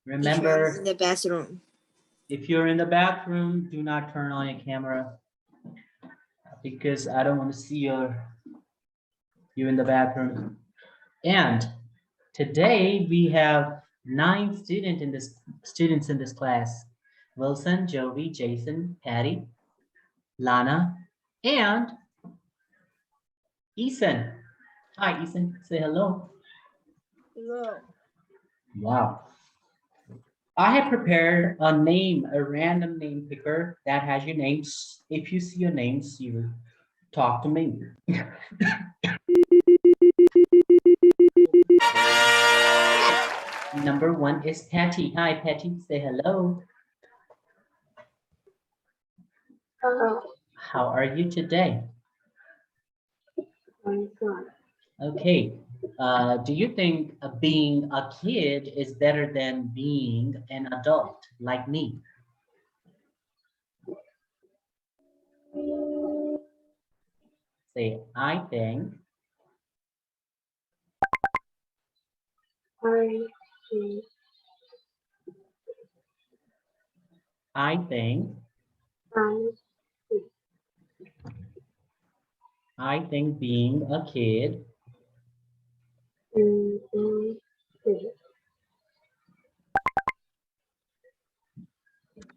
Remember, in the bathroom. if you're in the bathroom, do not turn on your camera because I don't want to see you in the bathroom. And today we have 9 students in this class. Wilson, Jovi, Jason, Patty, Lana, and Ethan. Hi, Ethan. Say hello. Hello. Wow. I have prepared a random name picker that has your names. If you see your names, you talk to me. Number 1 is Patty. Hi, Patty. Say hello. Hello. How are you today? I'm fine. Okay. Do you think being a kid is better than being an adult like me? Say, I think. I think. I think being a kid.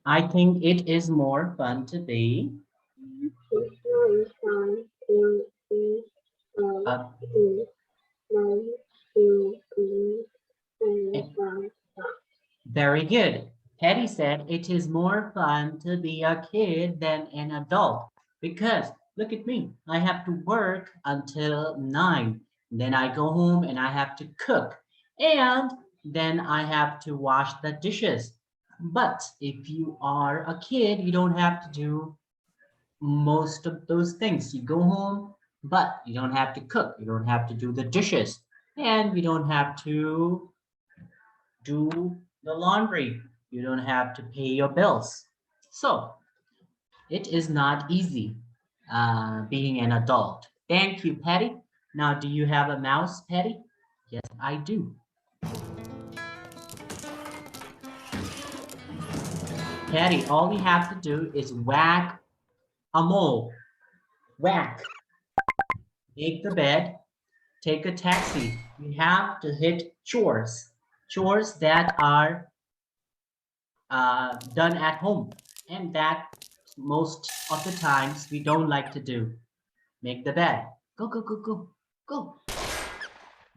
I think it is more fun to be. Very good. Patty said it is more fun to be a kid than an adult because look at me. I have to work until 9. Then I go home and I have to cook. And then I have to wash the dishes. But if you are a kid, you don't have to do most of those things. You go home, but you don't have to cook. You don't have to do the dishes. And you don't have to do the laundry. You don't have to pay your bills. So it is not easy being an adult. Thank you, Patty. Now, do you have a mouse, Patty? Yes, I do. Patty, all we have to do is whack a mole. Whack. Make the bed. Take a taxi. We have to hit chores. Chores that are done at home and that most of the times we don't like to do. Make the bed. Go, go, go, go, go.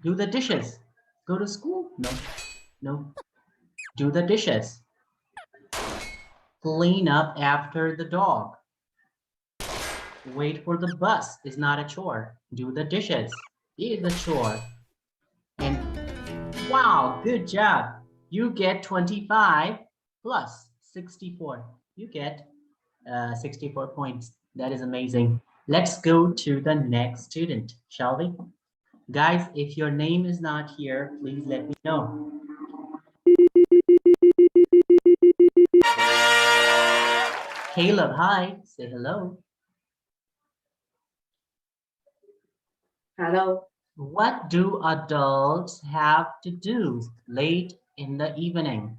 Do the dishes. Go to school? No, no. Do the dishes. Clean up after the dog. Wait for the bus is not a chore. Do the dishes. It is a chore. And wow, good job. You get 25 plus 64. You get 64 points. That is amazing. Let's go to the next student, shall we? Guys, if your name is not here, please let me know. Caleb, hi. Say hello. Hello. What do adults have to do late in the evening?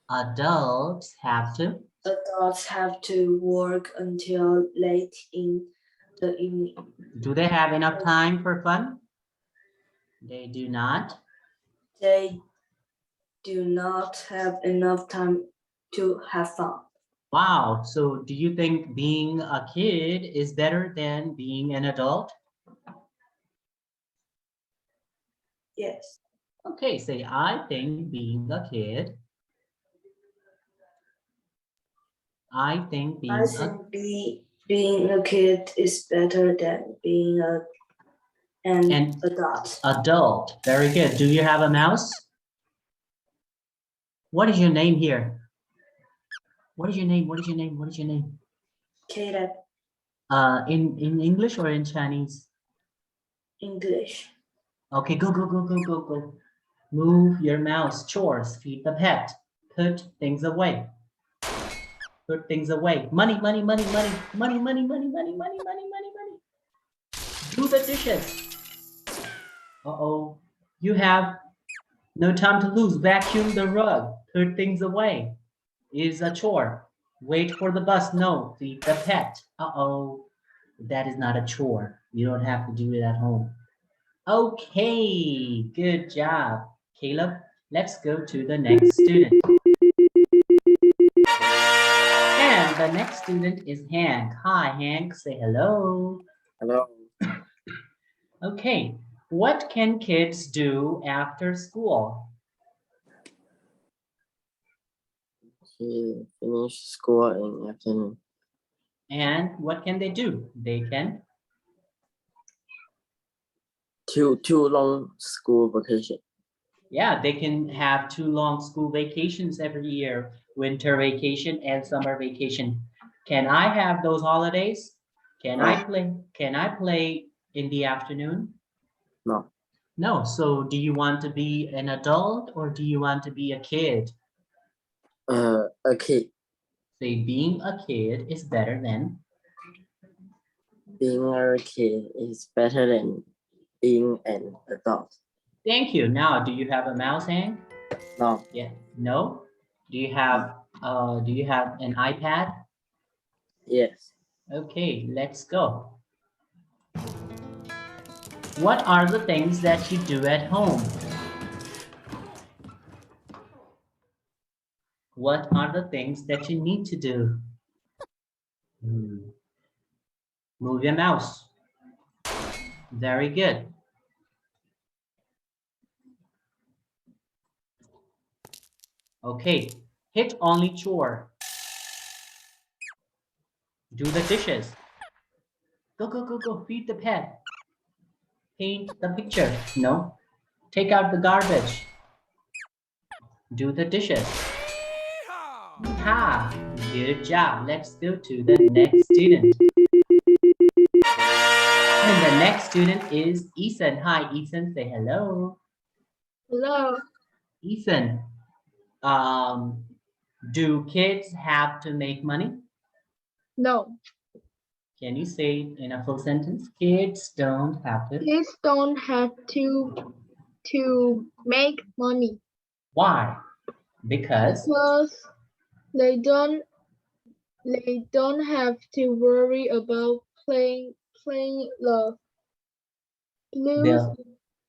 Adults have to? Adults have to work until late in the evening. Do they have enough time for fun? They do not. They do not have enough time to have fun. Wow. So do you think being a kid is better than being an adult? Yes. Okay, say I think being a kid. I think being a kid is better than being an adult. Adult. Very good. Do you have a mouse? What is your name here? What is your name? What is your name? What is your name? Caleb. In English or in Chinese? English. Okay, go, go, go, go, go, go. Move your mouse. Chores. Feed the pet. Put things away. Put things away. Money, money, money, money, money, money, money, money, money, money, money, money. Do the dishes. Uh-oh. You have No time to lose. Vacuum the rug. Put things away. Is a chore. Wait for the bus. No. Feed the pet. Uh-oh. That is not a chore. You don't have to do it at home. Okay. Good job, Caleb. Let's go to the next student. And the next student is Hank. Hi, Hank. Say hello. Hello. Okay. What can kids do after school? He finished school in afternoon. And what can they do? They can, Two long school vacation. yeah, they can have 2 long school vacations every year, winter vacation and summer vacation. Can I have those holidays? Can I play in the afternoon? No. No. So do you want to be an adult or do you want to be a kid? A kid. Say being a kid is better than. Being a kid is better than being an adult. Thank you. Now, do you have a mouse, Hank? No. Yeah. No? Do you have an iPad? Yes. Okay, let's go. What are the things that you do at home? What are the things that you need to do? Move your mouse. Very good. Okay, hit only chore. Do the dishes. Go, go, go, go, feed the pet. Paint the picture. No. Take out the garbage. Do the dishes. Ha! Good job. Let's go to the next student. And the next student is Ethan. Hi, Ethan. Say hello. Hello. Ethan, do kids have to make money? No. Can you say it in a full sentence? Kids don't have to. Kids don't have to make money Why? Because because they don't have to worry about playing the blues they'll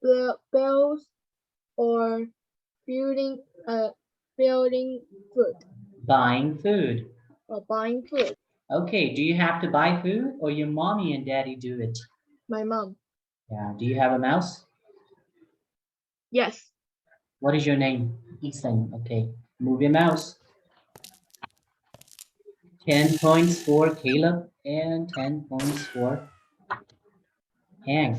the bells or building building food buying food. or buying food. Okay, do you have to buy food or your mommy and daddy do it? My mom. Yeah, do you have a mouse? Yes. What is your name? Ethan. Okay, move your mouse. 10 points for Caleb and 10 points for Hank.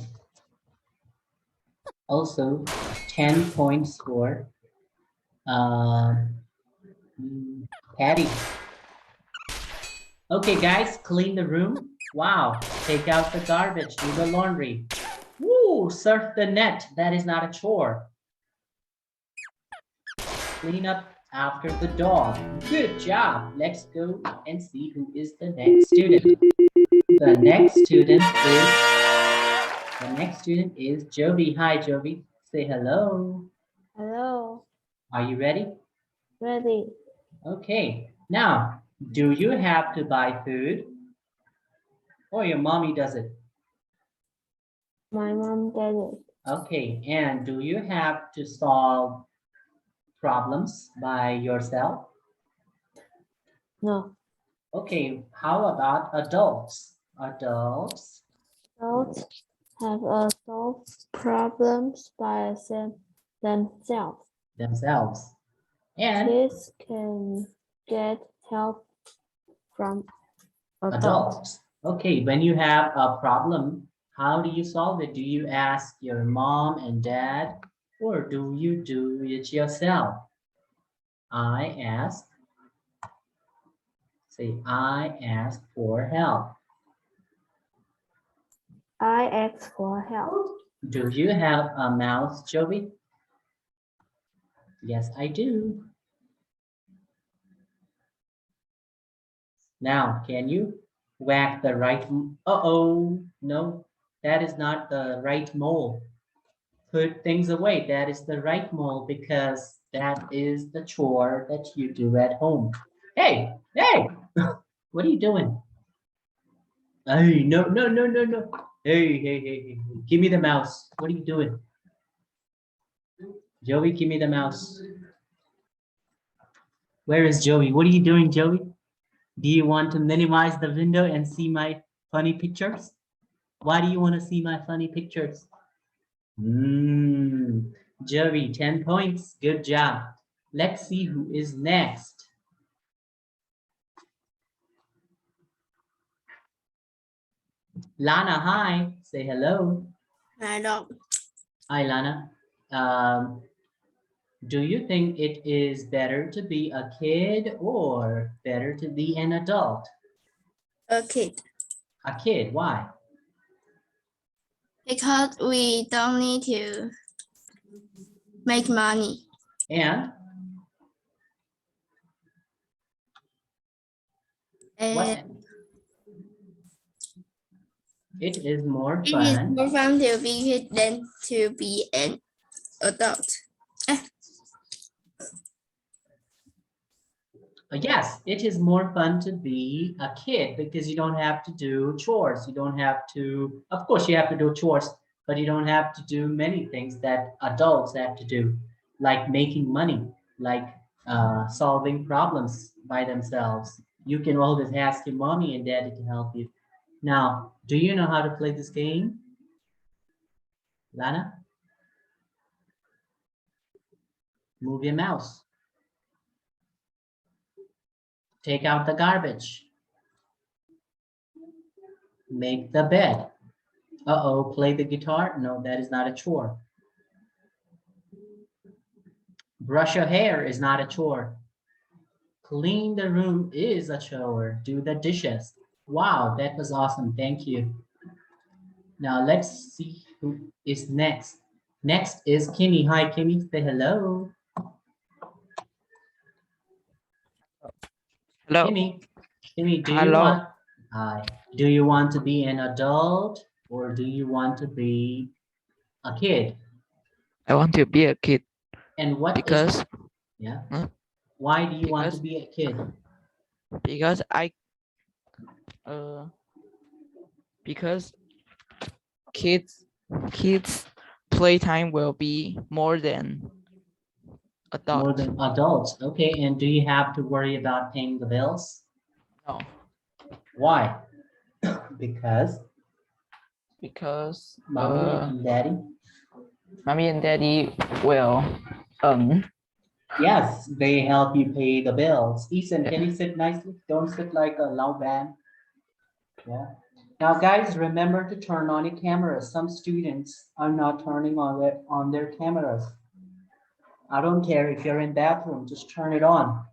Also, 10 points for Patty. Okay, guys, clean the room. Wow, take out the garbage, do the laundry. Woo, surf the net. That is not a chore. Clean up after the dog. Good job. Let's go and see who is the next student. The next student is Jovi. Hi, Jovi. Say hello. Hello, Are you ready? ready. Okay. Now, do you have to buy food? Or your mommy does it? My mom did it. Okay. And do you have to solve problems by yourself? No, Okay. How about adults? Adults adults have a solve problems by themselves. themselves. And Kids can get help from adults. adults. Okay, when you have a problem, how do you solve it? Do you ask your mom and dad, or do you do it yourself? I ask for help. I ask for help. Do you have a mouse, Joey? Yes, I do. Now, can you whack the right? Uh-oh, no, that is not the right mole. Put things away. That is the right mold because that is the chore that you do at home. Hey, hey, what are you doing? Hey, no, no, no, no, no. Hey, hey, hey, hey, give me the mouse. What are you doing? Joey, give me the mouse. Where is Joey? What are you doing, Joey? Do you want to minimize the window and see my funny pictures? Why do you want to see my funny pictures? Joey, 10 points. Good job. Let's see who is next. Lana, hi. Say hello. Hello. Hi, Lana. Do you think it is better to be a kid or better to be an adult? A kid. A kid, why? Because we don't need to make money. And what? And It is more it is fun. more fun to be kid than to be an adult. Yes, it is more fun to be a kid because you don't have to do chores. You don't have to, of course, you have to do chores, but you don't have to do many things that adults have to do, like making money, like solving problems by themselves. You can always ask your mommy and daddy to help you. Now, do you know how to play this game? Lana? Move your mouse. Take out the garbage. Make the bed. Uh-oh, play the guitar? No, that is not a chore. Brush your hair is not a chore. Clean the room is a chore. Do the dishes. Wow, that was awesome. Thank you. Now let's see who is next. Next is Kimmy. Hi, Kimmy. Say hello. Hello. Kimmy, do you Hello. want? Hi. Do you want to be an adult or do you want to be a kid? I want to be a kid And what is? because Yeah. Huh? Why do you want to Because- be a kid? because kids playtime will be more than adult. More than adults. Okay. And do you have to worry about paying the bills? No, Why? Because mommy and daddy. mommy and daddy will Yes, they help you pay the bills. Ethan, can Yeah. you sit nicely? Don't sit like a loud band. Yeah. Now, guys, remember to turn on your cameras. Some students are not turning on their cameras. I don't care if you're in bathroom, just turn it on.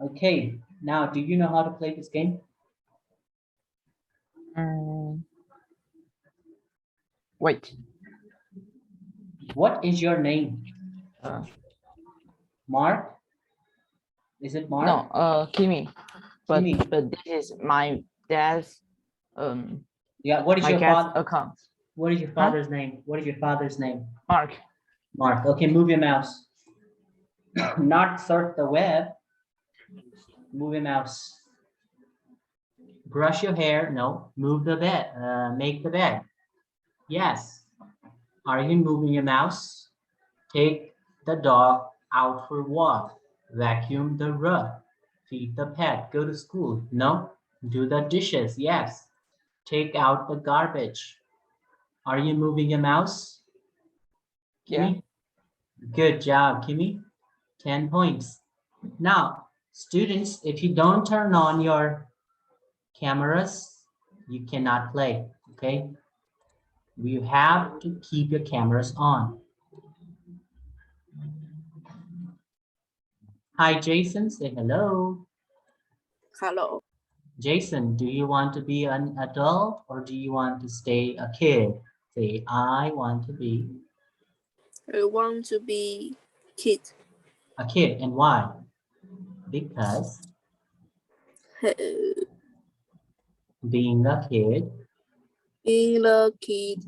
Okay. Now, do you know how to play this game? wait. What is your name? Mark? Is it Mark? No, Kimmy. But Kimmy. but this is my dad's Yeah. What is my your dad's father? account. What is your father's name? What is your father's name? Mark. Mark. Okay, move your mouse. Not surf the web. Move your mouse. Brush your hair. No. Move the bed. Make the bed. Yes. Are you moving your mouse? Take the dog out for a walk. Vacuum the rug. Feed the pet. Go to school. No. Do the dishes. Yes. Take out the garbage. Are you moving your mouse? Yeah. Kimmy? Good job, Kimmy. 10 points. Now, students, if you don't turn on your cameras, you cannot play, okay? You have to keep your cameras on. Hi, Jason, say hello. Hello. Jason, do you want to be an adult or do you want to stay a kid? Say, I want to be I want to be kid. a kid, and why? Because being a kid Being the kid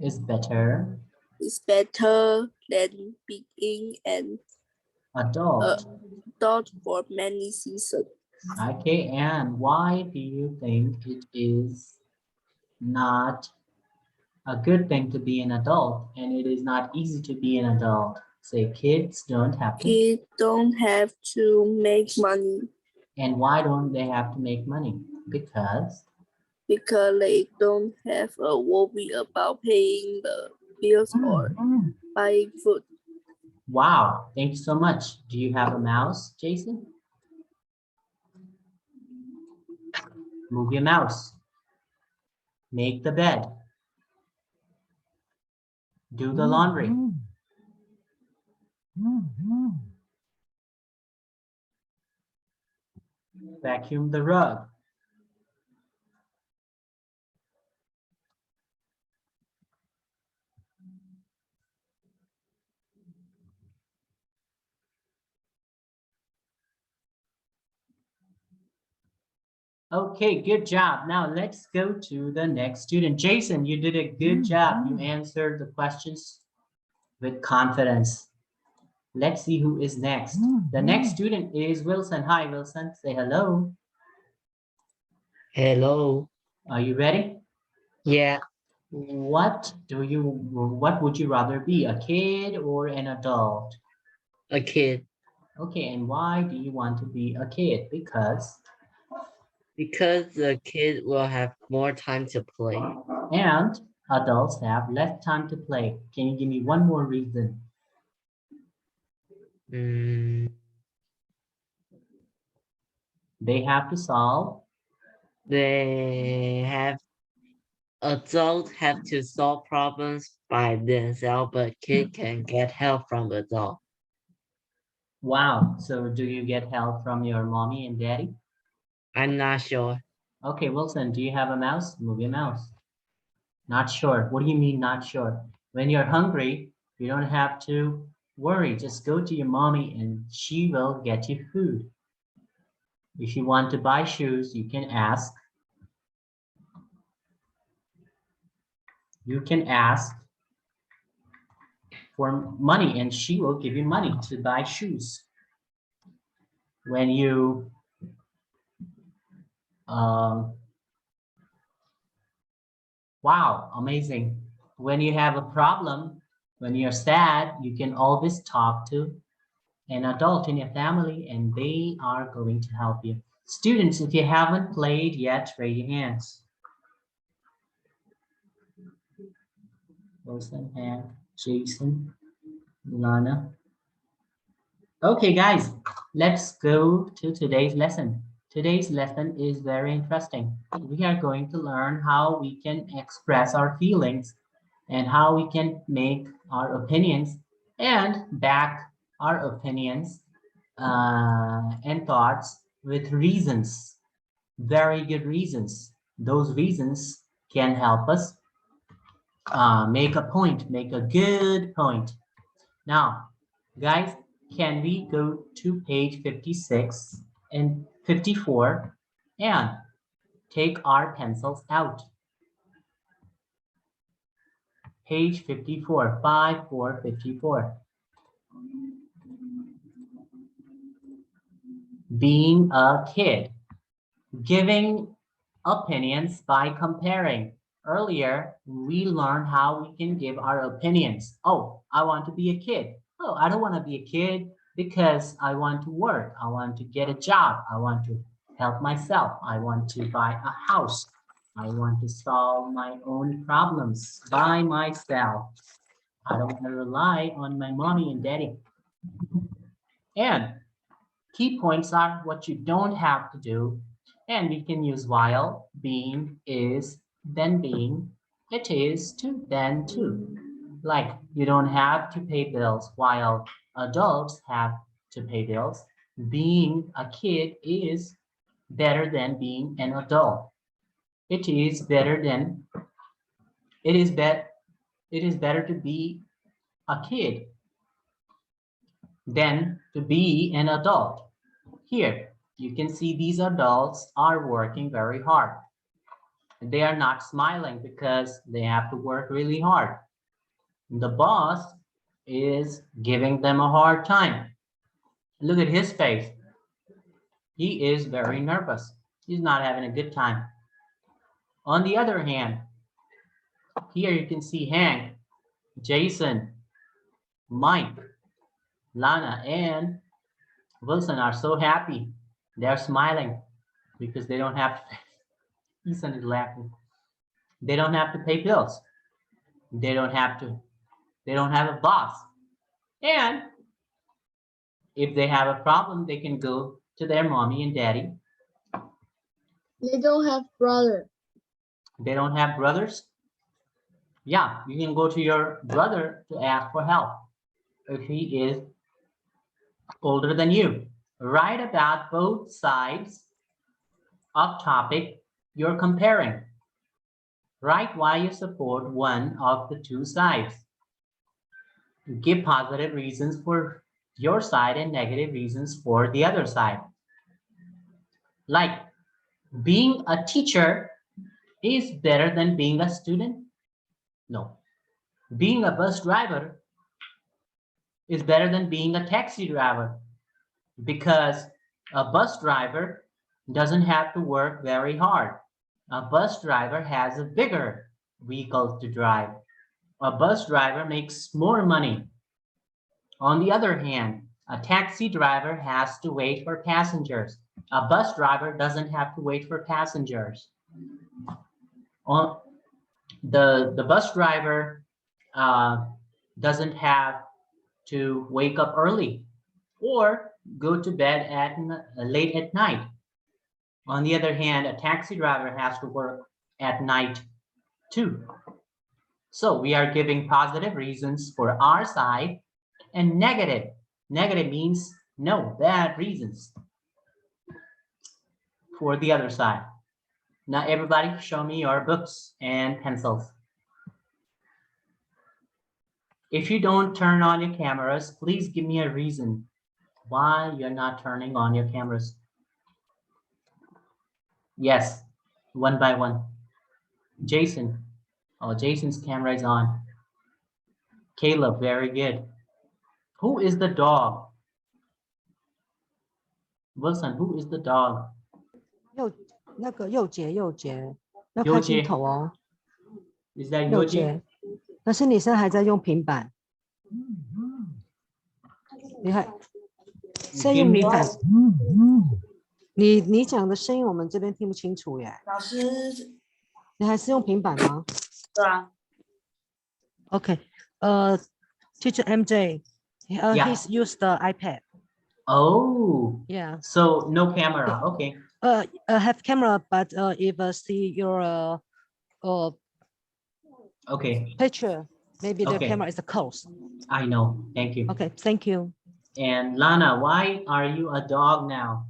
is better is better than being an Adult. adult for many seasons. Okay, and why do you think it is not a good thing to be an adult and it is not easy to be an adult? Say kids don't have to. Kids don't have to make money And why don't they have to make money? Because because they don't have a worry about paying the bills or buying food. wow, thank you so much. Do you have a mouse, Jason? Move your mouse. Make the bed. Do the laundry. Vacuum the rug. Okay, good job. Now let's go to the next student. Jason, you did a good job. You answered the questions with confidence. Let's see who is next. The next student is Wilson. Hi, Wilson. Say hello. Hello. Are you ready? Yeah, What would you rather be, a kid or an adult? a kid. Okay, and why do you want to be a kid? Because Because the kid will have more time to play. and adults have less time to play. Can you give me one more reason? They have to solve. Adults have to solve problems by themselves, but kid can get help from adult. Wow. So do you get help from your mommy and daddy? I'm not sure. Okay, Wilson, do you have a mouse? Move your mouse. Not sure. What do you mean not sure? When you're hungry, you don't have to worry. Just go to your mommy and she will get you food. If you want to buy shoes, you can ask. You can ask for money and she will give you money to buy shoes. When you wow, amazing. When you have a problem, when you're sad, you can always talk to an adult in your family and they are going to help you. Students, if you haven't played yet, raise your hands. Wilson, and Jason, Lana. Okay, guys, let's go to today's lesson. Today's lesson is very interesting. We are going to learn how we can express our feelings and how we can make our opinions and back our opinions and thoughts with reasons, very good reasons. Those reasons can help us make a point, make a good point. Now, guys, can we go to page 56 and 54 and take our pencils out? Page 54, 54. Being a kid, giving opinions by comparing. Earlier, we learned how we can give our opinions. Oh, I want to be a kid. Oh, I don't want to be a kid because I want to work. I want to get a job. I want to help myself. I want to buy a house. I want to solve my own problems by myself. I don't want to rely on my mommy and daddy. And key points are what you don't have to do. And we can use while, being, is, then being, it is, to, then to. Like you don't have to pay bills while adults have to pay bills. Being a kid is better than being an adult. It is better to be a kid than to be an adult. Here, you can see these adults are working very hard. They are not smiling because they have to work really hard. The boss is giving them a hard time. Look at his face. He is very nervous. He's not having a good time. On the other hand, here you can see Hank, Jason, Mike, Lana, and Wilson are so happy. They're smiling because they don't have to. Ethan is laughing. They don't have to pay bills. They don't have to. They don't have a boss. And if they have a problem, they can go to their mommy and daddy. They don't have brother. They don't have brothers. Yeah, you can go to your brother to ask for help if he is older than you. Write about both sides of topic you're comparing. Write why you support one of the two sides. Give positive reasons for your side and negative reasons for the other side. Like, being a teacher is better than being a student? No. Being a bus driver is better than being a taxi driver, because a bus driver doesn't have to work very hard. A bus driver has a bigger vehicle to drive. A bus driver makes more money. On the other hand, a taxi driver has to wait for passengers. A bus driver doesn't have to wait for passengers. The bus driver doesn't have to wake up early or go to bed late at night. On the other hand, a taxi driver has to work at night too. So we are giving positive reasons for our side and negative. Negative means no, bad reasons for the other side. Now everybody show me your books and pencils. If you don't turn on your cameras, please give me a reason why you're not turning on your cameras. Yes, one by one. Jason. Oh, Jason's camera is on. Caleb, very good. Who is the dog? Wilson, who is the dog? 右杰，要开镜头哦。 Is that 右 Yoji? 杰，但是你现在还在用平板，你还声音敏感，你讲的声音我们这边听不清楚耶。老师，你还是用平板吗？对啊。 OK， Teacher MJ， Yeah. he's used the iPad. Oh, Yeah. so no camera. Okay. Have camera, but if see your Okay, picture, maybe the Okay. camera is close. I know. Thank you. Okay, thank you. And Lana, why are you a dog now?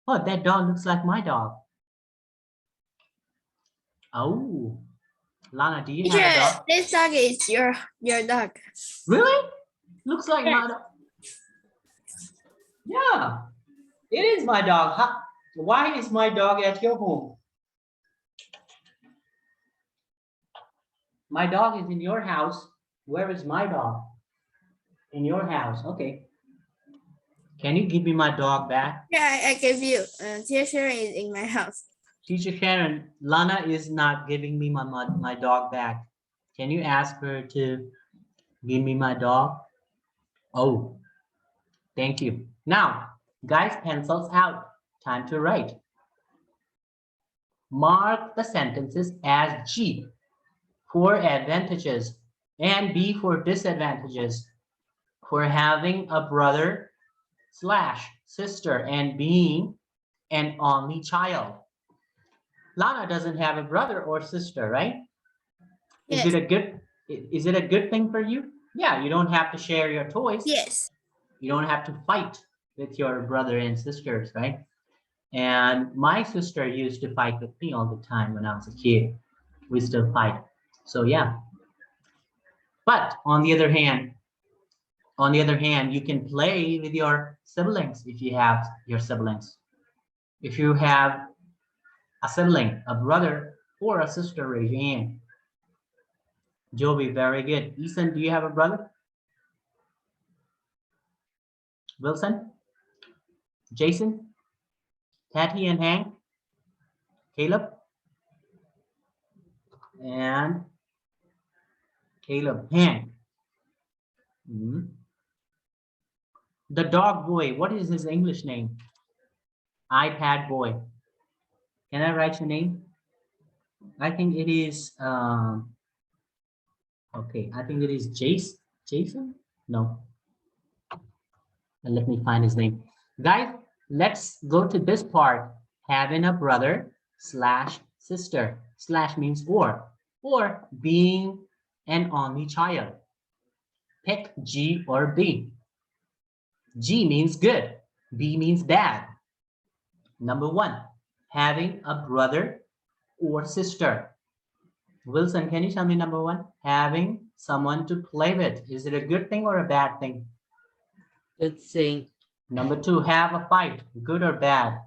Oh, that dog looks like my dog. Oh, Lana, do you have a dog? This dog is your dog. Really? Looks like my dog. Yeah, it is my dog. Why is my dog at your home? My dog is in your house. Where is my dog? In your house. Okay. Can you give me my dog back? Yeah, I give you. Teacher is in my house. Teacher Sharon, Lana is not giving me my dog back. Can you ask her to give me my dog? Oh, thank you. Now, guys, pencils out. Time to write. Mark the sentences as G for advantages and B for disadvantages. For having a brother / sister and being an only child. Lana doesn't have a brother or sister, right? Yes. Is it a good thing for you? Yeah, you don't have to share your toys. Yes. You don't have to fight with your brother and sisters, right? And my sister used to fight with me all the time when I was a kid. We still fight. So yeah. But on the other hand, you can play with your siblings if you have your siblings. If you have a sibling, a brother or a sister, raise your hand. Joby, very good. Ethan, do you have a brother? Wilson? Jason? Patty and Hank? Caleb? And Caleb, Hank. Mhm. The dog boy, what is his English name? iPad boy. Can I write your name? I think it is, okay, I think it is Jason? No. And let me find his name. Guys, let's go to this part. Having a brother slash sister. Slash means or being an only child. Pick G or B. G means good. B means bad. Number one, having a brother or sister. Wilson, can you tell me number one? Having someone to play with. Is it a good thing or a bad thing? Good thing. Number two, have a fight. Good or bad?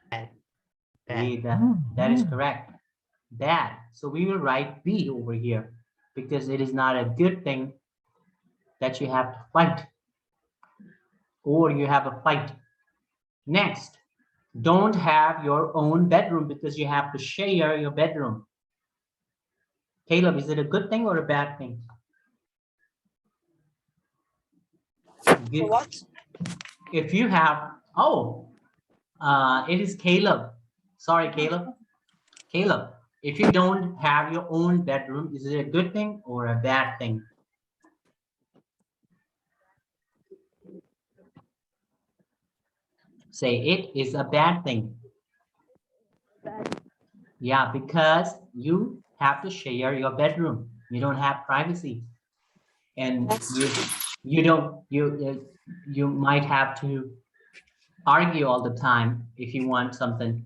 Bad. That is correct. Bad. So we will write B over here because it is not a good thing that you have to fight or you have a fight. Next, don't have your own bedroom because you have to share your bedroom. Caleb, is it a good thing or a bad thing? Good. What? If you have, it is Caleb. Sorry, Caleb. Caleb, if you don't have your own bedroom, is it a good thing or a bad thing? Say it is a bad thing. Yeah, because you have to share your bedroom. You don't have privacy. And you might have to argue all the time if you want something.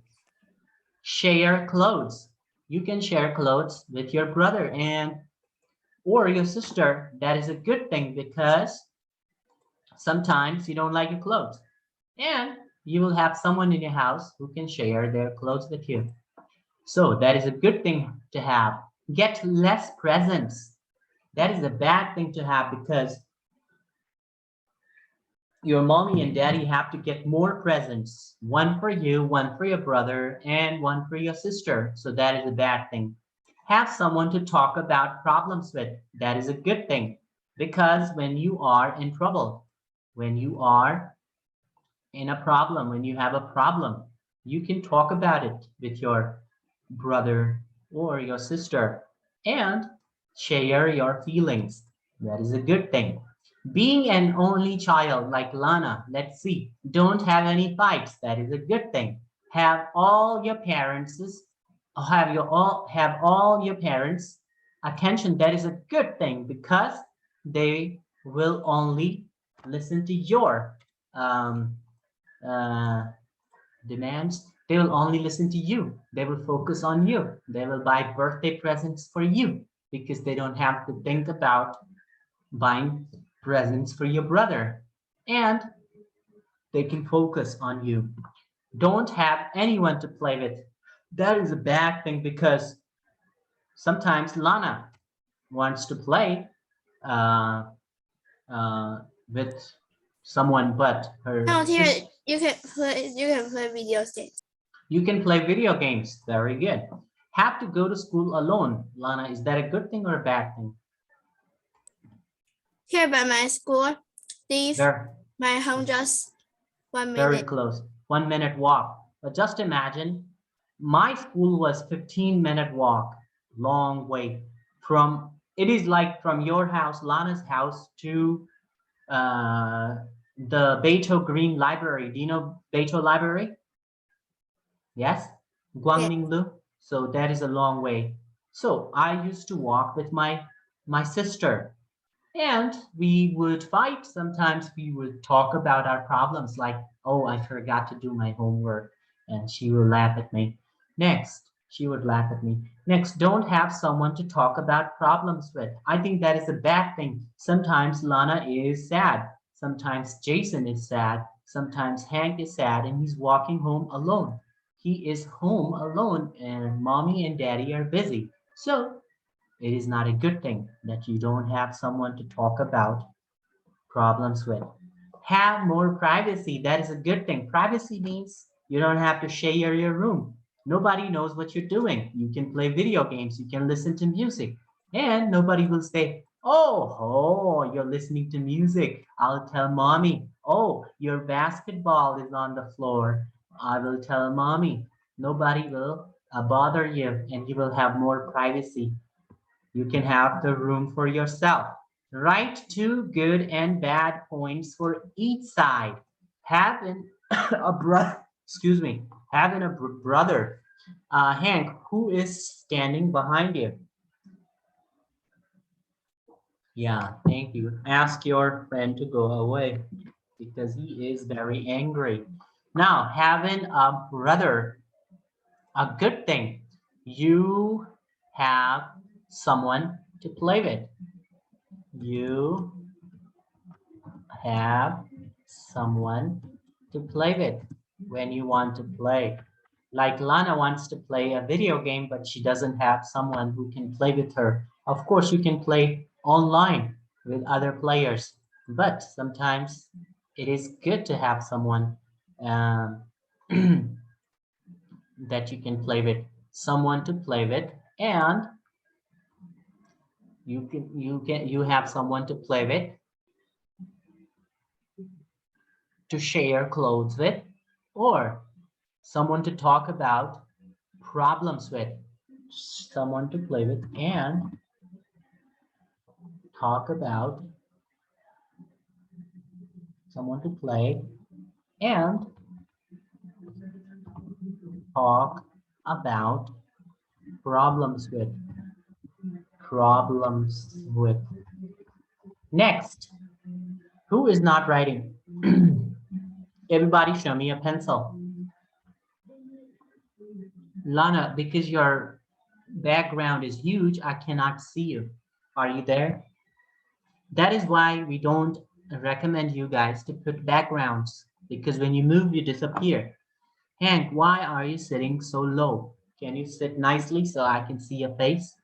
Share clothes. You can share clothes with your brother or your sister. That is a good thing because sometimes you don't like your clothes and you will have someone in your house who can share their clothes with you. So that is a good thing to have. Get less presents. That is a bad thing to have because your mommy and daddy have to get more presents. One for you, one for your brother, and one for your sister. So that is a bad thing. Have someone to talk about problems with. That is a good thing because when you are in trouble, when you are in a problem, when you have a problem, you can talk about it with your brother or your sister and share your feelings. That is a good thing. Being an only child like Lana, let's see, don't have any fights. That is a good thing. Have all your parents attention. That is a good thing because they will only listen to your demands. They will only listen to you. They will focus on you. They will buy birthday presents for you because they don't have to think about buying presents for your brother. And they can focus on you. Don't have anyone to play with. That is a bad thing because sometimes Lana wants to play with someone but her sister. You can play video games. You can play video games. Very good. Have to go to school alone. Lana, is that a good thing or a bad thing? Here by my school, leave There, my home just 1 minute. very close. 1 minute walk. But just imagine, my school was 15-minute walk, long way from, it is like from your house, Lana's house to the Beito Green Library. Do you know Beito Library? Yes, Guangminglu. So that is a long way. So I used to walk with my sister and we would fight. Sometimes we would talk about our problems like, oh, I forgot to do my homework. And she will laugh at me. Next, she would laugh at me. Next, don't have someone to talk about problems with. I think that is a bad thing. Sometimes Lana is sad. Sometimes Jason is sad. Sometimes Hank is sad and he's walking home alone. He is home alone and mommy and daddy are busy. So It is not a good thing that you don't have someone to talk about problems with. Have more privacy. That is a good thing. Privacy means you don't have to share your room. Nobody knows what you're doing. You can play video games. You can listen to music. And nobody will say, oh, you're listening to music. I'll tell mommy. Oh, your basketball is on the floor. I will tell mommy. Nobody will bother you, and you will have more privacy. You can have the room for yourself. Write 2 good and bad points for each side. Having a brother, excuse me, having a brother, Hank, who is standing behind you? Yeah, thank you. Ask your friend to go away because he is very angry. Now, having a brother, a good thing. You have someone to play with. You have someone to play with when you want to play. Like Lana wants to play a video game, but she doesn't have someone who can play with her. Of course, you can play online with other players, but sometimes it is good to have someone that you can play with, someone to play with, and you have someone to play with, to share clothes with, or someone to talk about problems with, someone to play with and talk about, someone to play and talk about problems with. Next, who is not writing? Everybody show me a pencil. Lana, because your background is huge, I cannot see you. Are you there? That is why we don't recommend you guys to put backgrounds, because when you move, you disappear. Hank, why are you sitting so low? Can you sit nicely so I can see your face?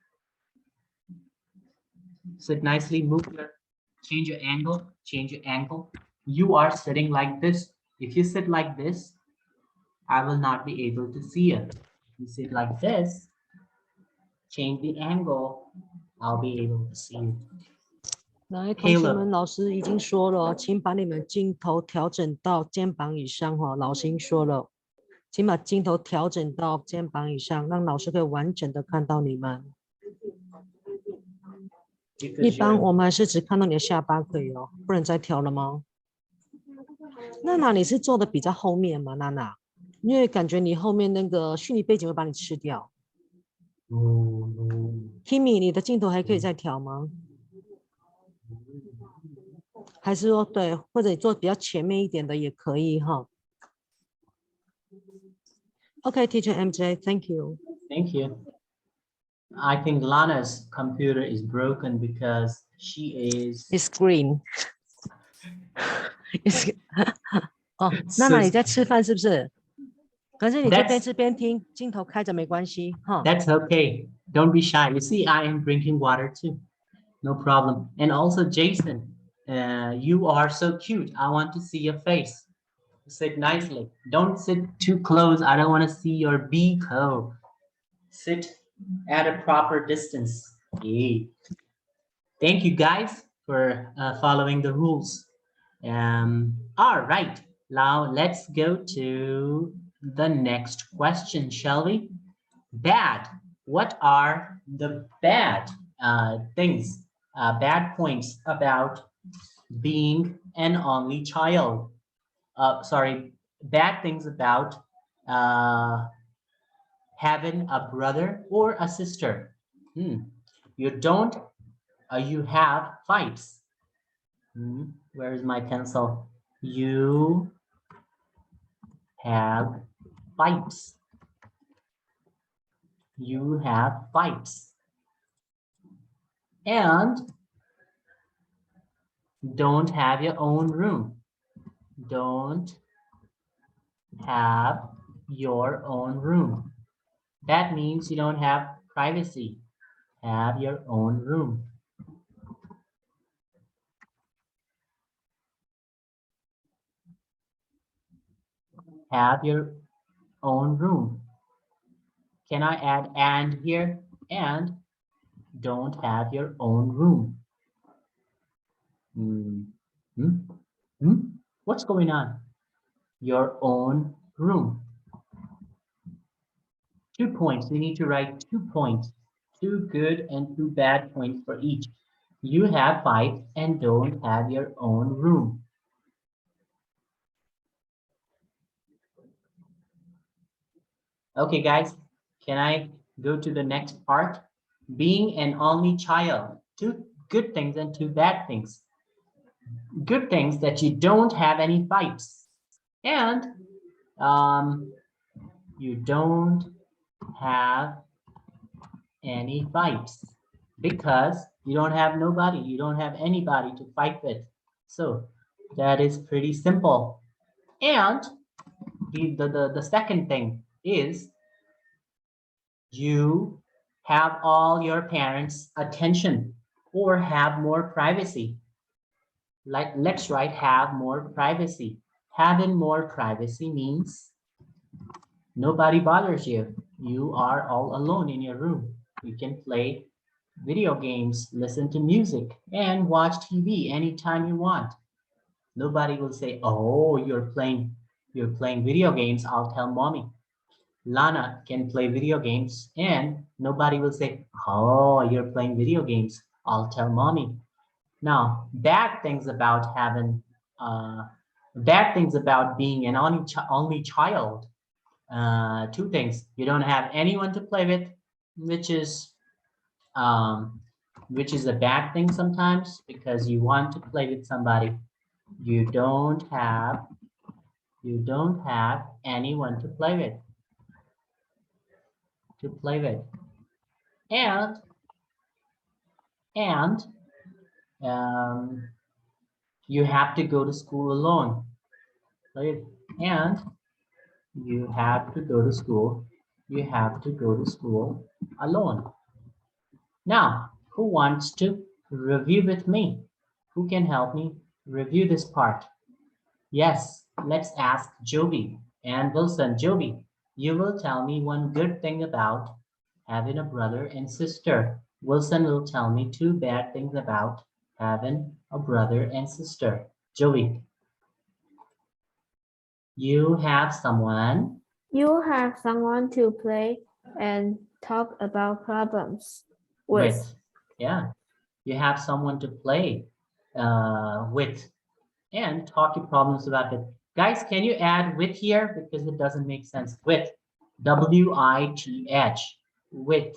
Sit nicely, change your angle. You are sitting like this. If you sit like this, I will not be able to see you. You sit like this, change the angle, I'll be able to see you. 来，同学们，老师已经说了，请把你们镜头调整到肩膀以上哈。老师已经说了，请把镜头调整到肩膀以上，让老师可以完整的看到你们。一般我们还是只看到你的下巴可以哦，不能再调了吗？娜娜，你是坐的比较后面吗？娜娜，因为感觉你后面那个虚拟背景会把你吃掉。Kimi， 你的镜头还可以再调吗？还是说对，或者你坐比较前面一点的也可以哈。Okay, Teacher MJ, thank you. Thank you. I think Lana's computer is broken because she is. It's green. 哦，娜娜你在吃饭是不是？可是你就边吃边听，镜头开着没关系哈。That's okay. Don't be shy. You see, I am drinking water too. No problem. And also, Jason, you are so cute. I want to see your face. Sit nicely. Don't sit too close. I don't want to see your beak. Sit at a proper distance. Yay. Thank you guys for following the rules. All right. Now let's go to the next question, shall we? Bad. What are the bad things, bad points about being an only child? Sorry, bad things about having a brother or a sister. You don't, you have fights. Where is my pencil? You have fights. You have fights. And don't have your own room. Don't have your own room. That means you don't have privacy. have your own room. Have your own room. Can I add and here? And don't have your own room. What's going on? Your own room. 2 points. We need to write 2 points. 2 good and 2 bad points for each. You have 5 and don't have your own room. Okay, guys, can I go to the next part? Being an only child. 2 good things and 2 bad things. Good things that you don't have any fights. And you don't have any fights because you don't have nobody. You don't have anybody to fight with. So that is pretty simple. And the second thing is you have all your parents' attention or have more privacy. Like, let's write have more privacy. Having more privacy means nobody bothers you. You are all alone in your room. You can play video games, listen to music, and watch TV anytime you want. Nobody will say, oh, you're playing video games, I'll tell mommy. Lana can play video games and nobody will say, oh, you're playing video games, I'll tell mommy. Now, bad things about being an only child. 2 things. You don't have anyone to play with, which is a bad thing sometimes because you want to play with somebody. You don't have anyone to play with. And you have to go to school alone, right? And you have to go to school alone. Now, who wants to review with me? Who can help me review this part? Yes, let's ask Joby and Wilson. Joby, you will tell me one good thing about having a brother and sister. Wilson will tell me 2 bad things about having a brother and sister. Joey, you have someone. You have someone to play and talk about problems with. Yeah, you have someone to play with and talk to problems about it. Guys, can you add with here because it doesn't make sense? With, W-I-T-H, with.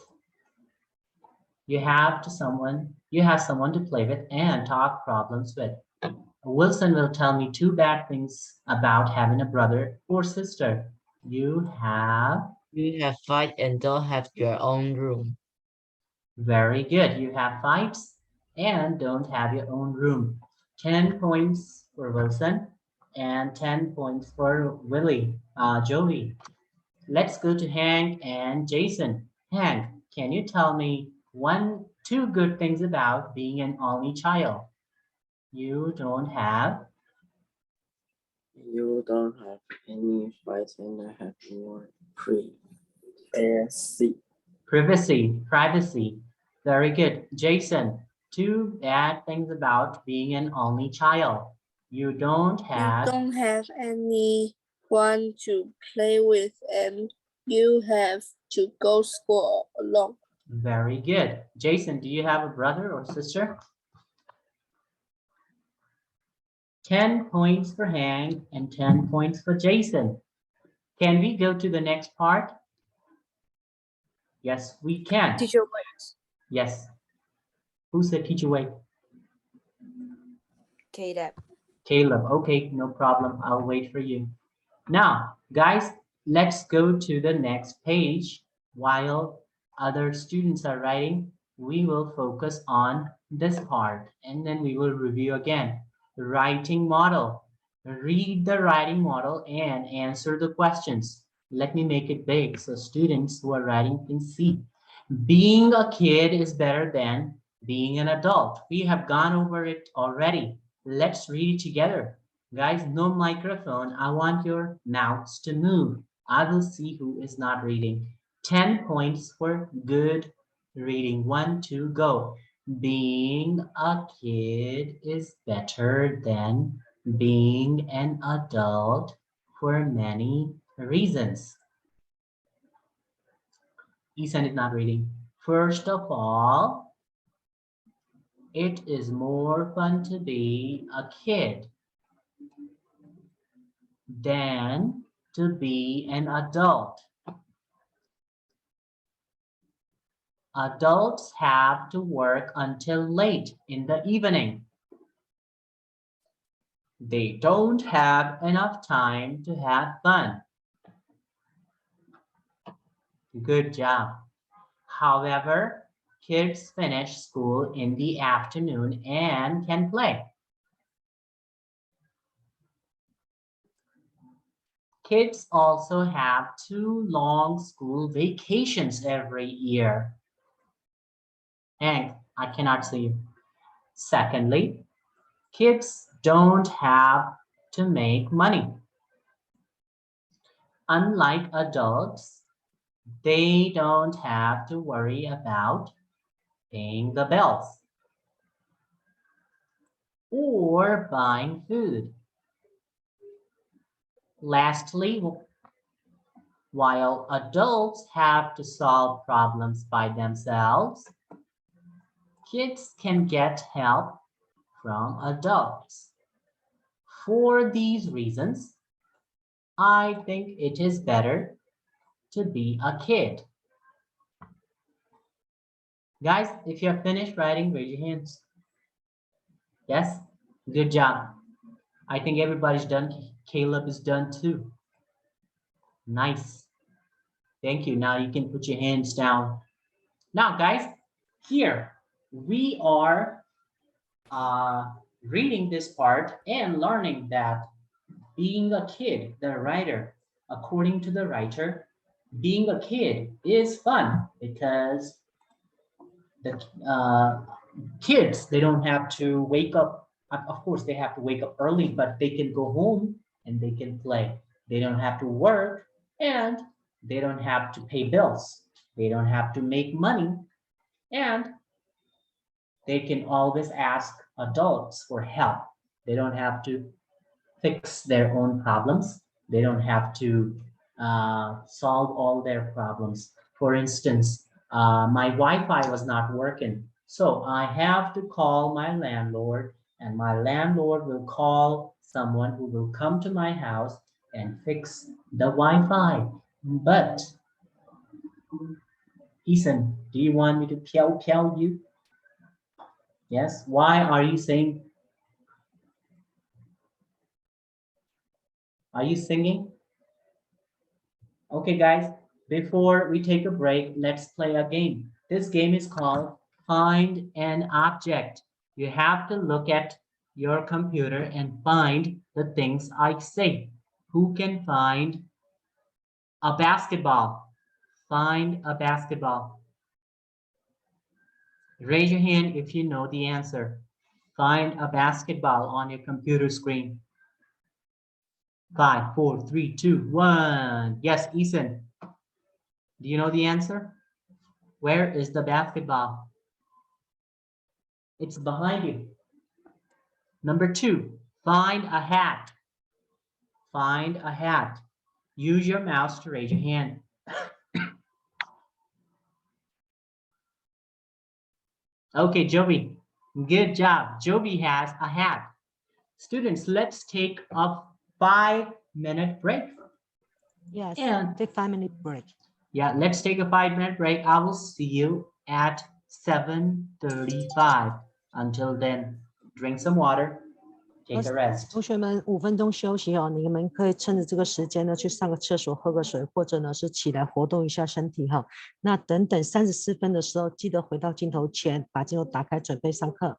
You have someone to play with and talk problems with. Wilson will tell me 2 bad things about having a brother or sister. You have fight and don't have your own room. Very good. You have fights and don't have your own room. 10 points for Wilson and 10 points for Joey. Let's go to Hank and Jason. Hank, can you tell me 2 good things about being an only child? You don't have any fights and I have more privacy. Privacy. Very good. Jason, 2 bad things about being an only child. You don't have anyone to play with and you have to go to school alone. Very good. Jason, do you have a brother or sister? 10 points for Hank and 10 points for Jason. Can we go to the next part? Yes, we can. Teacher, wait. Yes. Who said teacher wait? Caleb. Okay, no problem. I'll wait for you. Now, guys, let's go to the next page. While other students are writing, we will focus on this part and then we will review again. The writing model. Read the writing model and answer the questions. Let me make it big so students who are writing can see. Being a kid is better than being an adult. We have gone over it already. Let's read it together. Guys, no microphone. I want your mouths to move. I will see who is not reading. 10 points for good reading. 1, 2, go. Being a kid is better than being an adult for many reasons. Ethan is not reading. First of all, it is more fun to be a kid than to be an adult. Adults have to work until late in the evening. They don't have enough time to have fun. Good job. However, kids finish school in the afternoon and can play. Kids also have 2 long school vacations every year. And I cannot see you. Secondly, kids don't have to make money. Unlike adults, they don't have to worry about paying the bills or buying food. Lastly, while adults have to solve problems by themselves, kids can get help from adults. For these reasons, I think it is better to be a kid. Guys, if you're finished writing, raise your hands. Yes, good job. I think everybody's done. Caleb is done too. Nice. Thank you. Now you can put your hands down. Now, guys, here we are reading this part and learning that being a kid, the writer, according to the writer, being a kid is fun because the kids, they don't have to wake up. Of course, they have to wake up early, but they can go home and they can play. They don't have to work and they don't have to pay bills. They don't have to make money and they can always ask adults for help. They don't have to fix their own problems. They don't have to solve all their problems. For instance, my Wi-Fi was not working, so I have to call my landlord, and my landlord will call someone who will come to my house and fix the Wi-Fi. But Ethan, do you want me to tell you? Yes. Why are you saying? Are you singing? Okay, guys, before we take a break, let's play a game. This game is called Find an Object. You have to look at your computer and find the things I say. Who can find a basketball? Find a basketball. Raise your hand if you know the answer. Find a basketball on your computer screen. 5, 4, 3, 2, 1. Yes, Ethan. Do you know the answer? Where is the basketball? It's behind you. Number 2, find a hat. Find a hat. Use your mouse to raise your hand. Okay, Joby. Good job. Joby has a hat. Students, let's take a 5-minute break. Yes, And take 5-minute break. yeah, let's take a 5-minute break. I will see you at 7:35. Until then, drink some water, take a rest. 同学们5分钟休息哦，你们可以趁着这个时间呢去上个厕所、喝个水，或者呢是起来活动一下身体哈。那等等34分的时候，记得回到镜头前，把镜头打开，准备上课。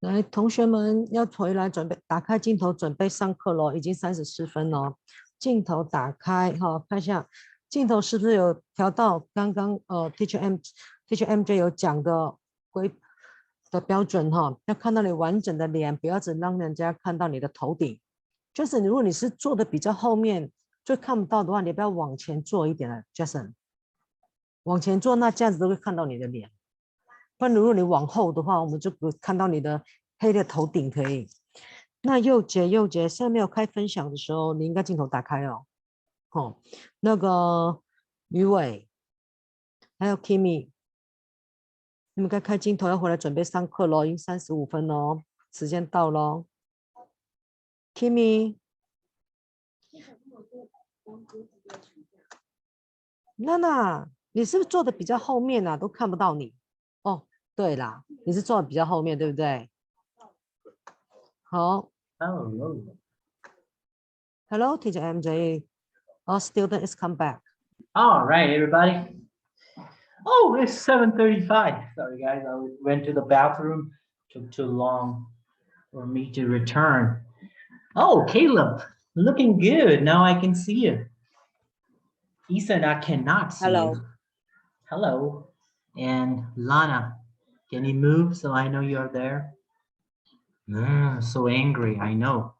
来，同学们要回来准备打开镜头，准备上课咯，已经34分了。镜头打开哈，看一下镜头是不是有调到刚刚Teacher MJ 有讲的标准哈，要看到你完整的脸，不要只让人家看到你的头顶。就是如果你是坐的比较后面，就看不到的话，你不要往前坐一点了 ，Jason。往前坐，那这样子都会看到你的脸。不然如果你往后的话，我们就不看到你的黑的头顶可以。那佑杰，现在没有开分享的时候，你应该镜头打开哦。哦，那个于伟，还有 Kimi， 你们该开镜头要回来准备上课咯，已经35分咯，时间到咯。Kimi， 娜娜，你是不是坐的比较后面啊？都看不到你。哦，对啦，你是坐的比较后面，对不对？好。Hello, Teacher MJ. Our student is come back. All right, everybody. Oh, it's 7:35. Sorry, guys. I went to the bathroom. Took too long for me to return. Oh, Caleb, looking good. Now I can see you. Ethan, I cannot see Hello. you. Hello. And Lana, can you move so I know you're there? So angry, I know.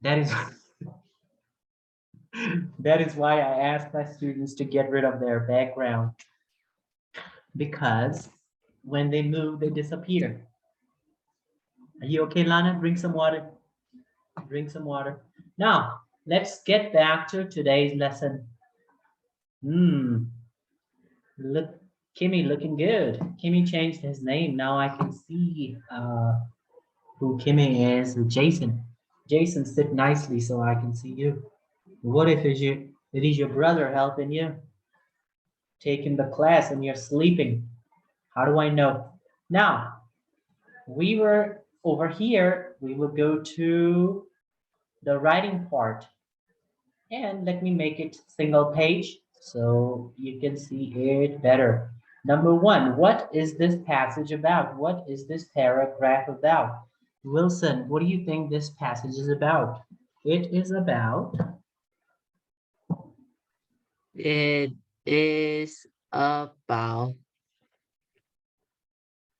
That is that is why I asked my students to get rid of their background. Because when they move, they disappear. Are you okay, Lana? Drink some water. Drink some water. Now, let's get back to today's lesson. Look, Kimmy looking good. Kimmy changed his name. Now I can see who Kimmy is. Jason. Jason, sit nicely so I can see you. What if it is your brother helping you? Taking the class and you're sleeping. How do I know? Now, we were over here. We will go to the writing part. And let me make it single page so you can see it better. Number one, what is this passage about? What is this paragraph about? Wilson, what do you think this passage is about? It is about... It is about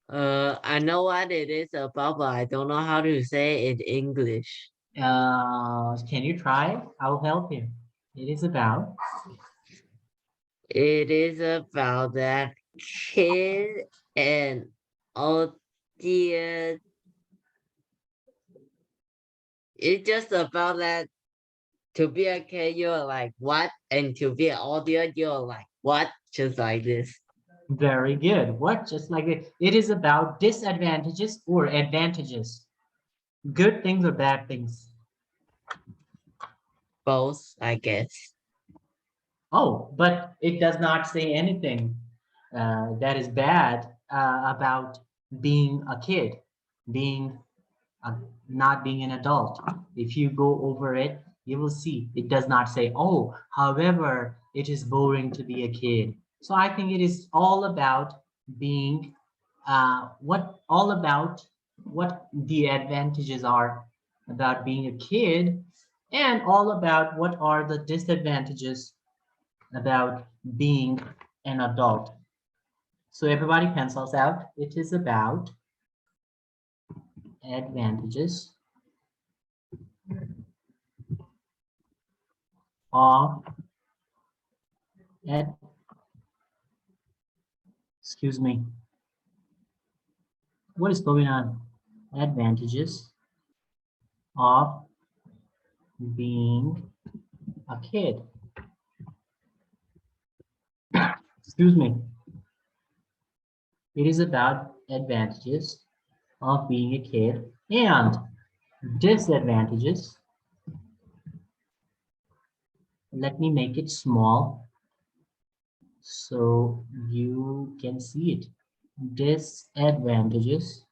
I know what it is about, but I don't know how to say it in English. Can you try? I'll help you. It is about... It is about that kid and all the it's just about that to be a kid, you're like, what? And to be an audience, you're like, what? Just like this. Very good. What? Just like it. It is about disadvantages or advantages. Good things or bad things? Both, I guess. Oh, but it does not say anything that is bad about being a kid, not being an adult. If you go over it, you will see it does not say, oh, however, it is boring to be a kid. So I think it is all about being what the advantages are about being a kid, and all about what are the disadvantages about being an adult. So everybody pencils out. It is about advantages of excuse me. What is going on? Advantages of being a kid. Excuse me. It is about advantages of being a kid and disadvantages. Let me make it small so you can see it. Disadvantages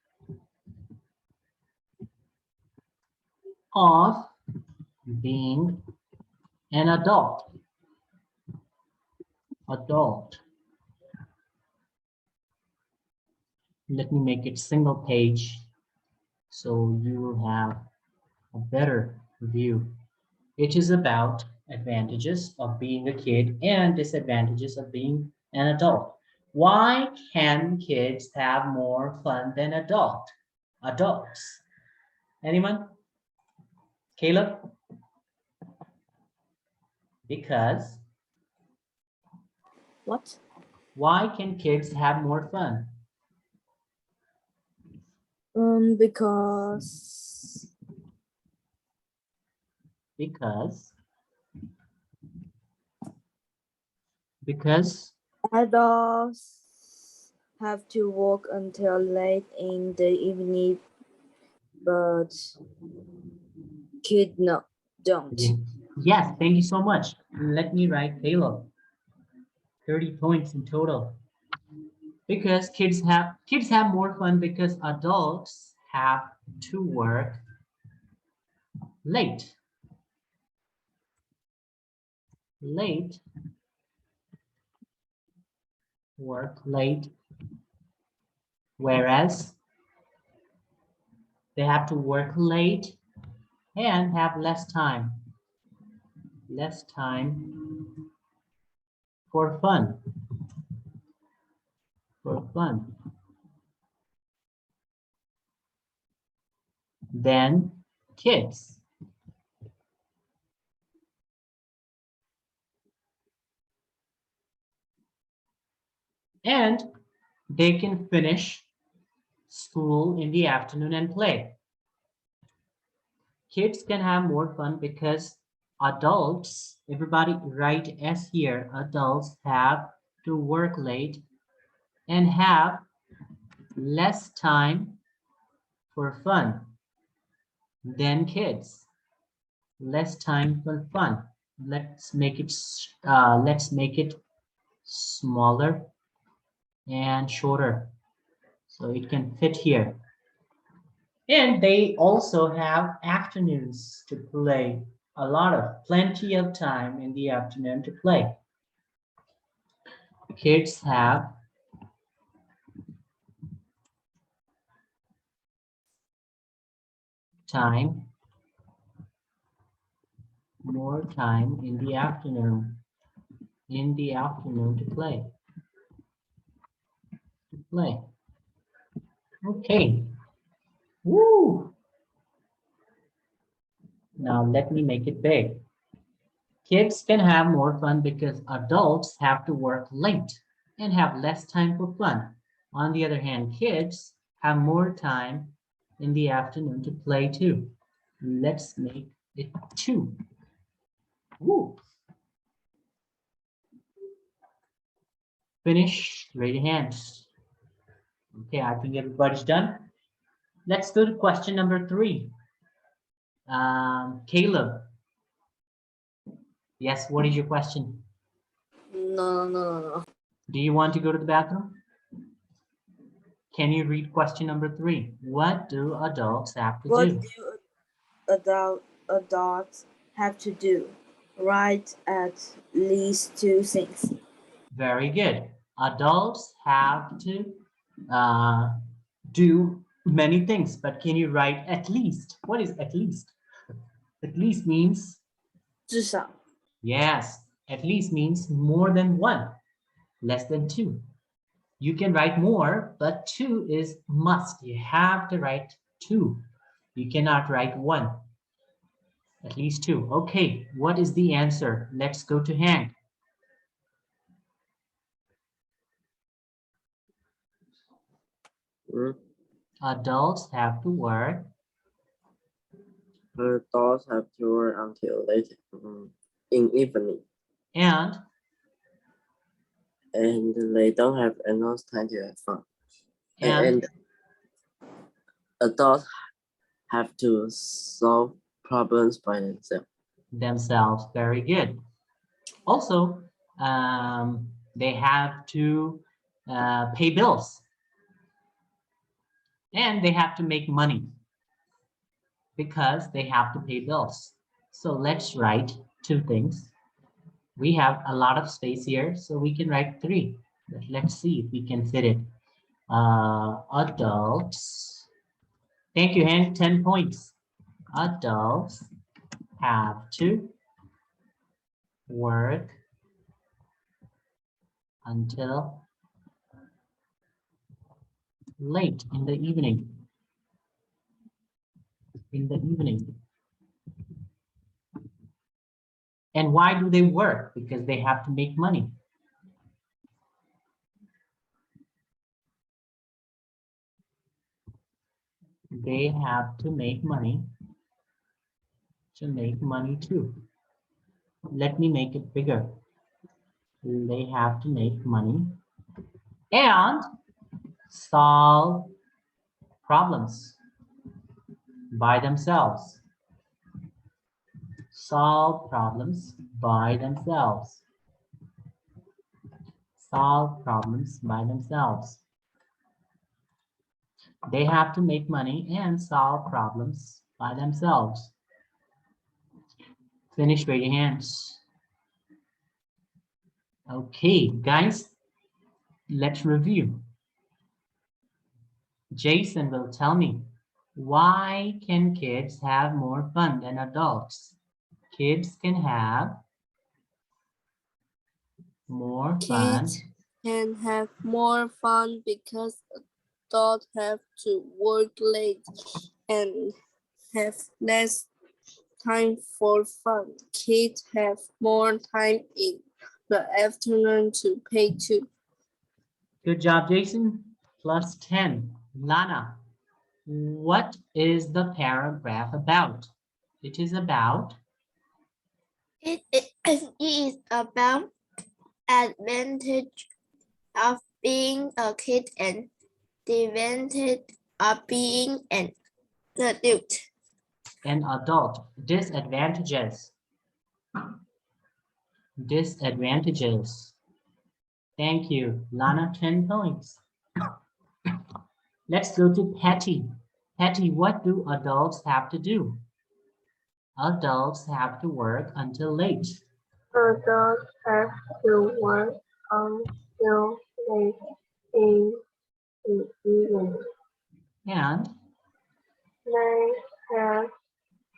of being an adult. Let me make it single page so you will have a better view. It is about advantages of being a kid and disadvantages of being an adult. Why can kids have more fun than adults? Anyone? Caleb? Because What? why can kids have more fun? Because Because adults have to work until late in the evening, but kids don't. yes, thank you so much. Let me write Caleb. 30 points in total. Because kids have more fun because adults have to work late. Work late, whereas they have to work late and have less time for fun. Than kids. And they can finish school in the afternoon and play. Kids can have more fun because adults, everybody write S here, adults have to work late and have less time for fun than kids. Less time for fun. Let's make it smaller and shorter so it can fit here. And they also have afternoons to play, plenty of time in the afternoon to play. Kids have more time in the afternoon to play. Okay. Woo! Now let me make it big. Kids can have more fun because adults have to work late and have less time for fun. On the other hand, kids have more time in the afternoon to play too. Let's make it 2. Woo! Finish, raise your hands. Okay, I think everybody's done. Let's go to question number 3. Caleb. Yes, what is your question? No. Do you want to go to the bathroom? Can you read question number 3? What do adults have to What do? do adults have to do? Write at least 2 things. Very good. Adults have to do many things, but can you write at least? What is at least? At least means 至少 yes, at least means more than 1, less than 2. You can write more, but 2 is must. You have to write 2. You cannot write 1. At least 2. Okay, what is the answer? Let's go to Hank. Adults have to work. Adults have to work until late in evening. And they don't have enough time to have fun. And adults have to solve problems by themselves. Very good. Also, they have to pay bills. And they have to make money because they have to pay bills. So let's write 2 things. We have a lot of space here, so we can write 3. But let's see if we can fit it. Adults Thank you, Hank. 10 points. Adults have to work until late in the evening. In the evening. And why do they work? Because they have to make money. They have to make money too. Let me make it bigger. They have to make money and solve problems by themselves. Solve problems by themselves. Solve problems by themselves. They have to make money and solve problems by themselves. Finish raising hands. Okay, guys, let's review. Jason will tell me, why can kids have more fun than adults? Kids can have more fun. Kids can have more fun because adults have to work late and have less time for fun. Kids have more time in the afternoon to play too. Good job, Jason. Plus 10. Lana, what is the paragraph about? It is about It is about advantage of being a kid and the advantage of being an adult. an adult. Disadvantages. Disadvantages. Thank you. Lana, 10 points. Let's go to Patty. Patty, what do adults have to do? Adults have to work until late. Adults have to work until late in the evening. And They have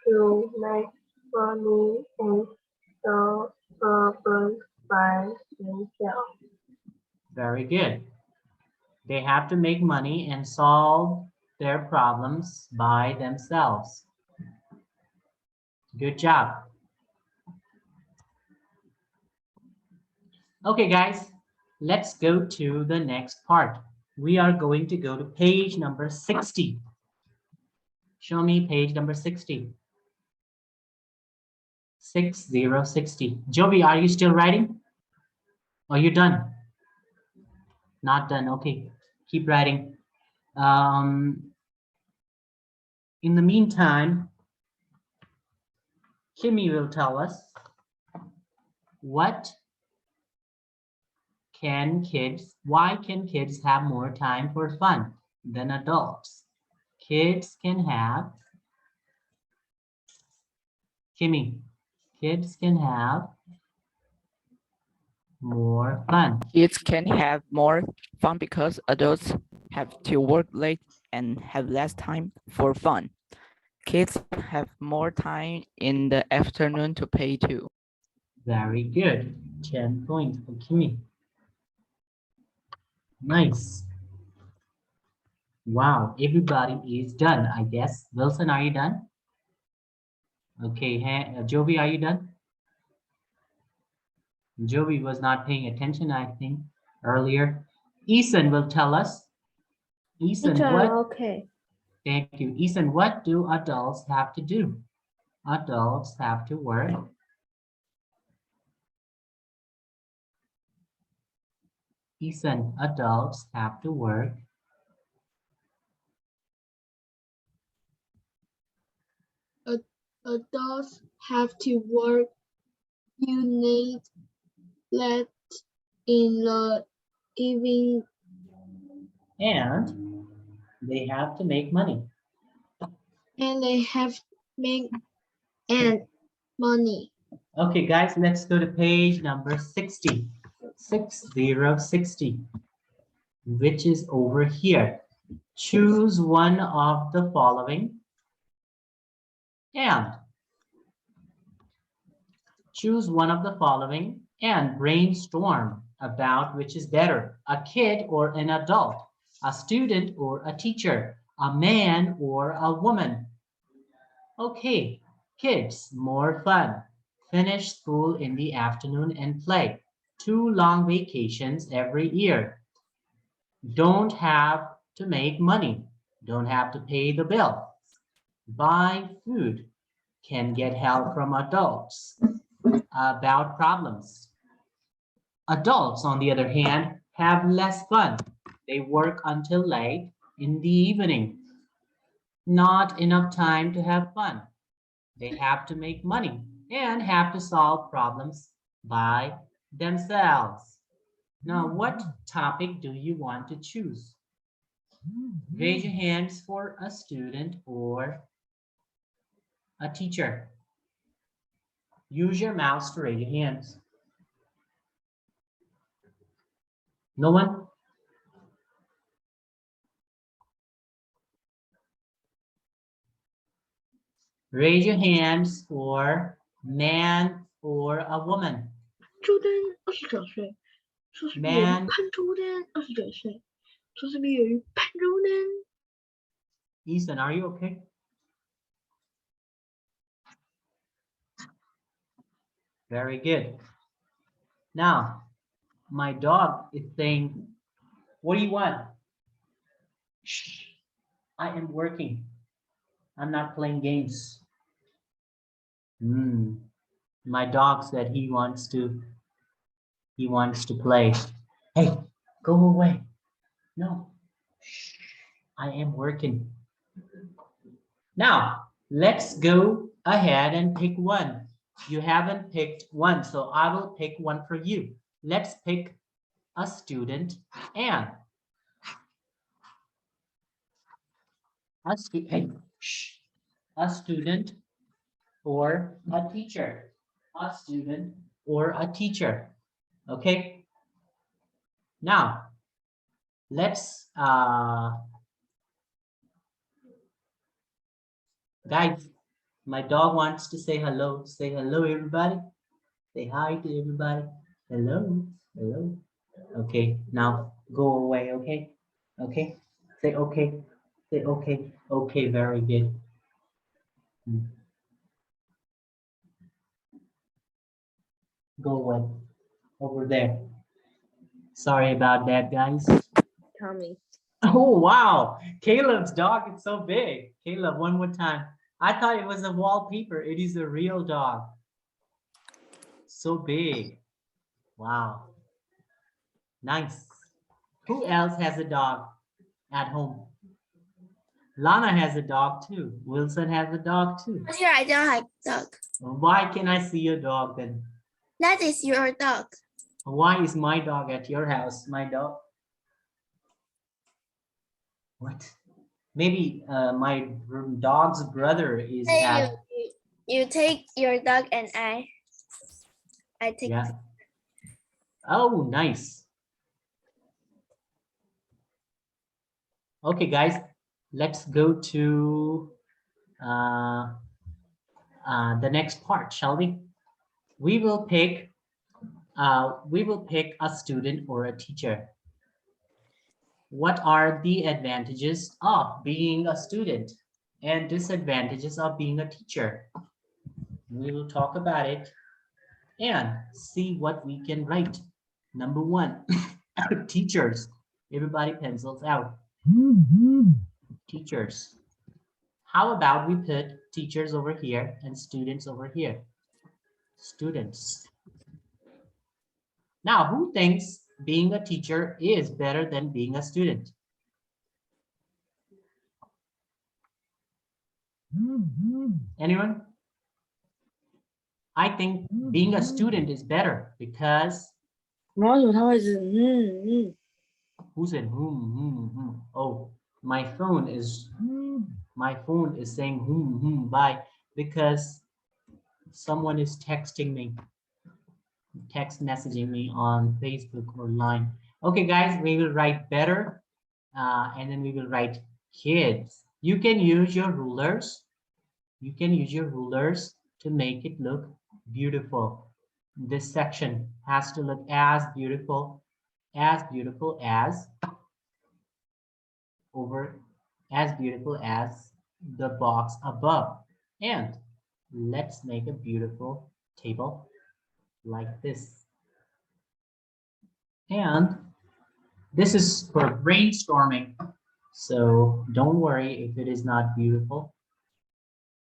to make money and solve problems by themselves. very good. They have to make money and solve their problems by themselves. Good job. Okay, guys, let's go to the next part. We are going to go to page number 60. Show me page number 60. 6060. Jovi, are you still writing? Are you done? Not done. Okay, keep writing. In the meantime, Kimmy will tell us why can kids have more time for fun than adults? Kids can have, Kimmy, kids can have more fun. Kids can have more fun because adults have to work late and have less time for fun. Kids have more time in the afternoon to play too. Very good. 10 points for Kimmy. Nice. Wow, everybody is done, I guess. Wilson, are you done? Okay, Jovi, are you done? Jovi was not paying attention, I think, earlier. Ethan will tell us. Ethan, what? Okay. Thank you. Ethan, what do adults have to do? Adults have to work. Ethan, adults have to work. Adults have to work late in the evening. And they have to make money. And they have to make money. Okay, guys, let's go to page number 60. 6060, which is over here. Choose one of the following and choose one of the following and brainstorm about which is better, a kid or an adult, a student or a teacher, a man or a woman. Okay, kids, more fun. Finish school in the afternoon and play. 2 long vacations every year. Don't have to make money. Don't have to pay the bill. Buy food. Can get help from adults about problems. Adults, on the other hand, have less fun. They work until late in the evening. Not enough time to have fun. They have to make money and have to solve problems by themselves. Now, what topic do you want to choose? Raise your hands for a student or a teacher. Use your mouse to raise your hands. No one? Raise your hands for man or a woman. 朱丹29岁，说是比有 Man. 潘朱丹29岁，说是比有潘朱丹。 Ethan, are you okay? Very good. Now, my dog is saying, what do you want? Shh, I am working. I'm not playing games. My dog said he wants to play. Hey, go away. No, shh, I am working. Now, let's go ahead and pick one. You haven't picked one, so I will pick one for you. Let's pick a student and a student or a teacher. A student or a teacher. Okay. Now, let's guys, my dog wants to say hello. Say hello, everybody. Say hi to everybody. Hello, hello. Okay, now go away, okay? Okay, say okay. Say okay. Okay, very good. Go away. Over there. Sorry about that, guys. Tommy. Oh, wow. Caleb's dog is so big. Caleb, one more time. I thought it was a wallpaper. It is a real dog. So big. Wow. Nice. Who else has a dog at home? Lana has a dog too. Wilson has a dog too. Here I don't have dog. Why can I see your dog then? That is your dog. Why is my dog at your house? My dog? What? Maybe my dog's brother is at... You take your dog and I take. Yeah. Oh, nice. Okay, guys, let's go to the next part, shall we? We will pick a student or a teacher. What are the advantages of being a student and disadvantages of being a teacher? We will talk about it and see what we can write. Number 1, teachers. Everybody pencils out. Teachers. How about we put teachers over here and students over here? Students. Now, who thinks being a teacher is better than being a student? Anyone? I think being a student is better because... Who said Oh, my phone is saying bye because someone is texting me, text messaging me on Facebook or Line. Okay, guys, we will write better and then we will write kids. You can use your rulers. You can use your rulers to make it look beautiful. This section has to look as beautiful as over as beautiful as the box above. And let's make a beautiful table like this. And this is for brainstorming, so don't worry if it is not beautiful.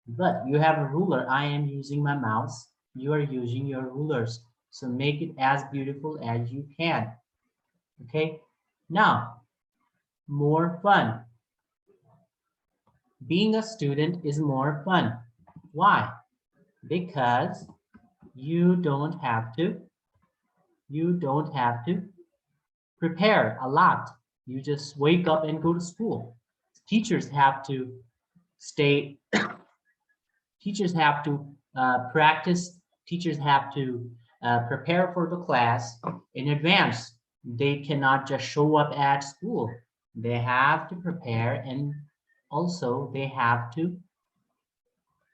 But you have a ruler. I am using my mouse. You are using your rulers. So make it as beautiful as you can. Okay, now more fun. Being a student is more fun. Why? Because you don't have to prepare a lot. You just wake up and go to school. Teachers have to practice. Teachers have to prepare for the class in advance. They cannot just show up at school. They have to prepare, and also they have to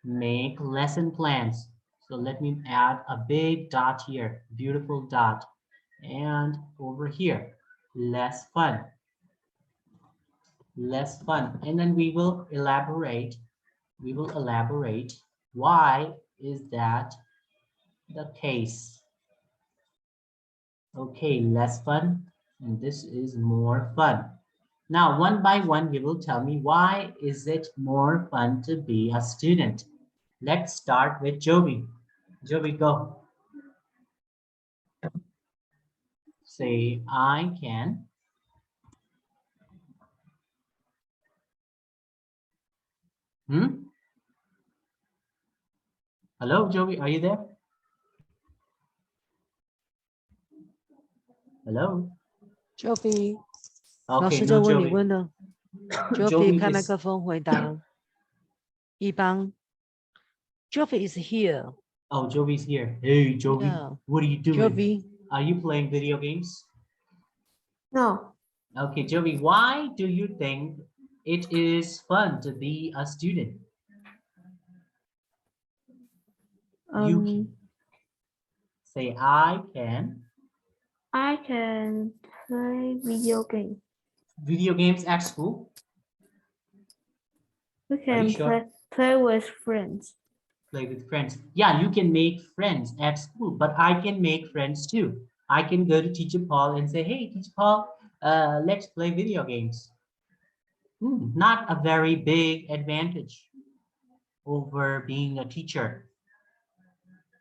make lesson plans. So let me add a big dot here, beautiful dot. And over here, less fun. And then we will elaborate why is that the case. Okay, less fun, and this is more fun. Now, one by one, you will tell me why is it more fun to be a student. Let's start with Joby. Joby, go. Say, I can. Hello, Joby, are you there? Hello? Joby，老 Okay, 师 no 在问你 Joby. 问的 Joby ，Joby 开 is- 麦克风回答。一般 Joby is here. Oh, Joby's here. Hey, Joby, Yeah. what are you doing? Joby, Are you playing video games? No, Okay, Joby, why do you think it is fun to be a student? You um, say, I can. I can play video game. Video games at school? We you can sure? play with friends. Play with friends. Yeah, you can make friends at school, but I can make friends too. I can go to Teacher Paul and say, hey, Teacher Paul, let's play video games. Not a very big advantage over being a teacher.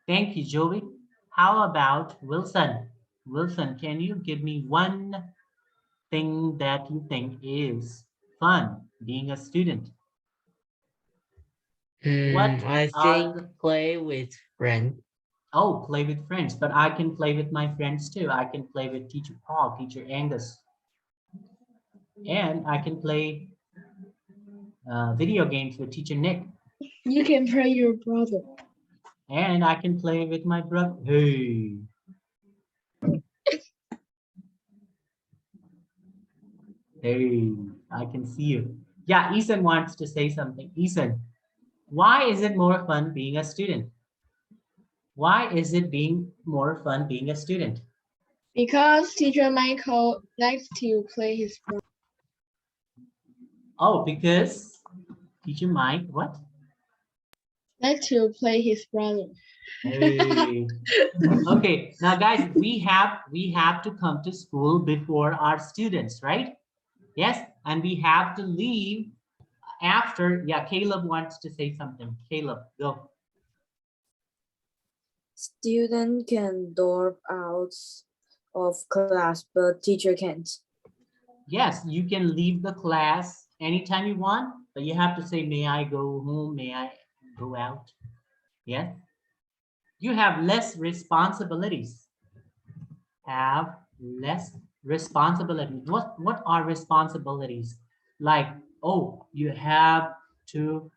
Thank you, Joey. How about Wilson? Wilson, can you give me one thing that you think is fun being a student? What I are think play with friends. Oh, play with friends, but I can play with my friends too. I can play with Teacher Paul, Teacher Angus, and I can play video games with Teacher Nick, You can play your brother. and I can play with my brother. Hey. Hey, I can see you. Yeah, Ethan wants to say something. Ethan, why is it more fun being a student? Why is it being more fun being a student? Because teacher Michael likes to play his brother. Oh, because Teacher Mike, what? Like to play his brother. Hey. Okay, now guys, we have to come to school before our students, right? Yes, and we have to leave after. Yeah, Caleb wants to say something. Caleb, go. Student can drop out of class, but teacher can't. Yes, you can leave the class anytime you want, but you have to say, may I go home? May I go out? Yes. You have less responsibilities. Have less responsibilities. What are responsibilities? Like, oh, you have to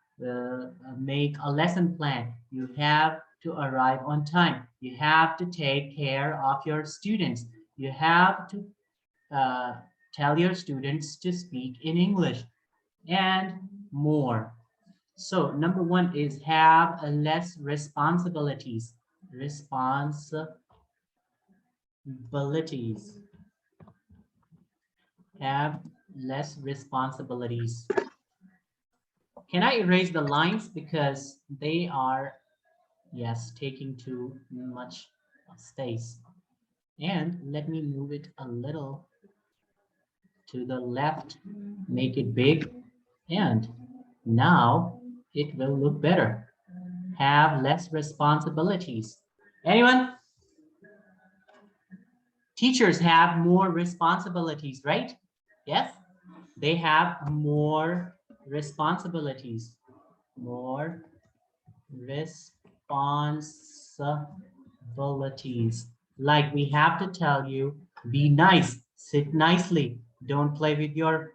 make a lesson plan. You have to arrive on time. You have to take care of your students. You have to Tell your students to speak in English and more. So number one is have less responsibilities. Responsibilities. Have less responsibilities. Can I erase the lines because they are, yes, taking too much space. And let me move it a little to the left, make it big, and now it will look better. Have less responsibilities. Anyone? Teachers have more responsibilities, right? Yes, they have more responsibilities. More responsibilities. Like we have to tell you, be nice, sit nicely, don't play with your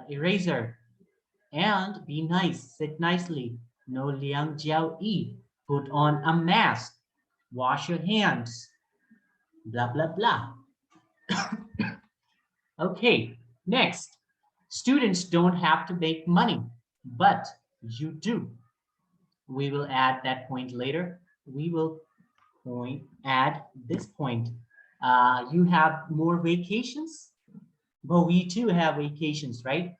eraser, and be nice, sit nicely. No liang jiao yi, put on a mask, wash your hands, blah, blah, blah. Okay, next. Students don't have to make money, but you do. We will add that point later. We will add this point. You have more vacations, but we too have vacations, right?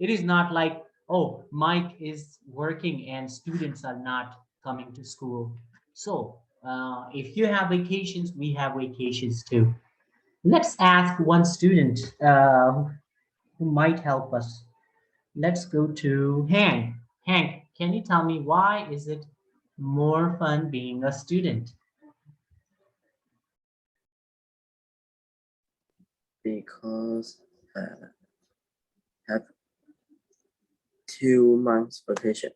It is not like, oh, Mike is working and students are not coming to school. So if you have vacations, we have vacations too. Let's ask one student who might help us. Let's go to Hank. Hank, can you tell me why is it more fun being a student? Because have 2 months vacation.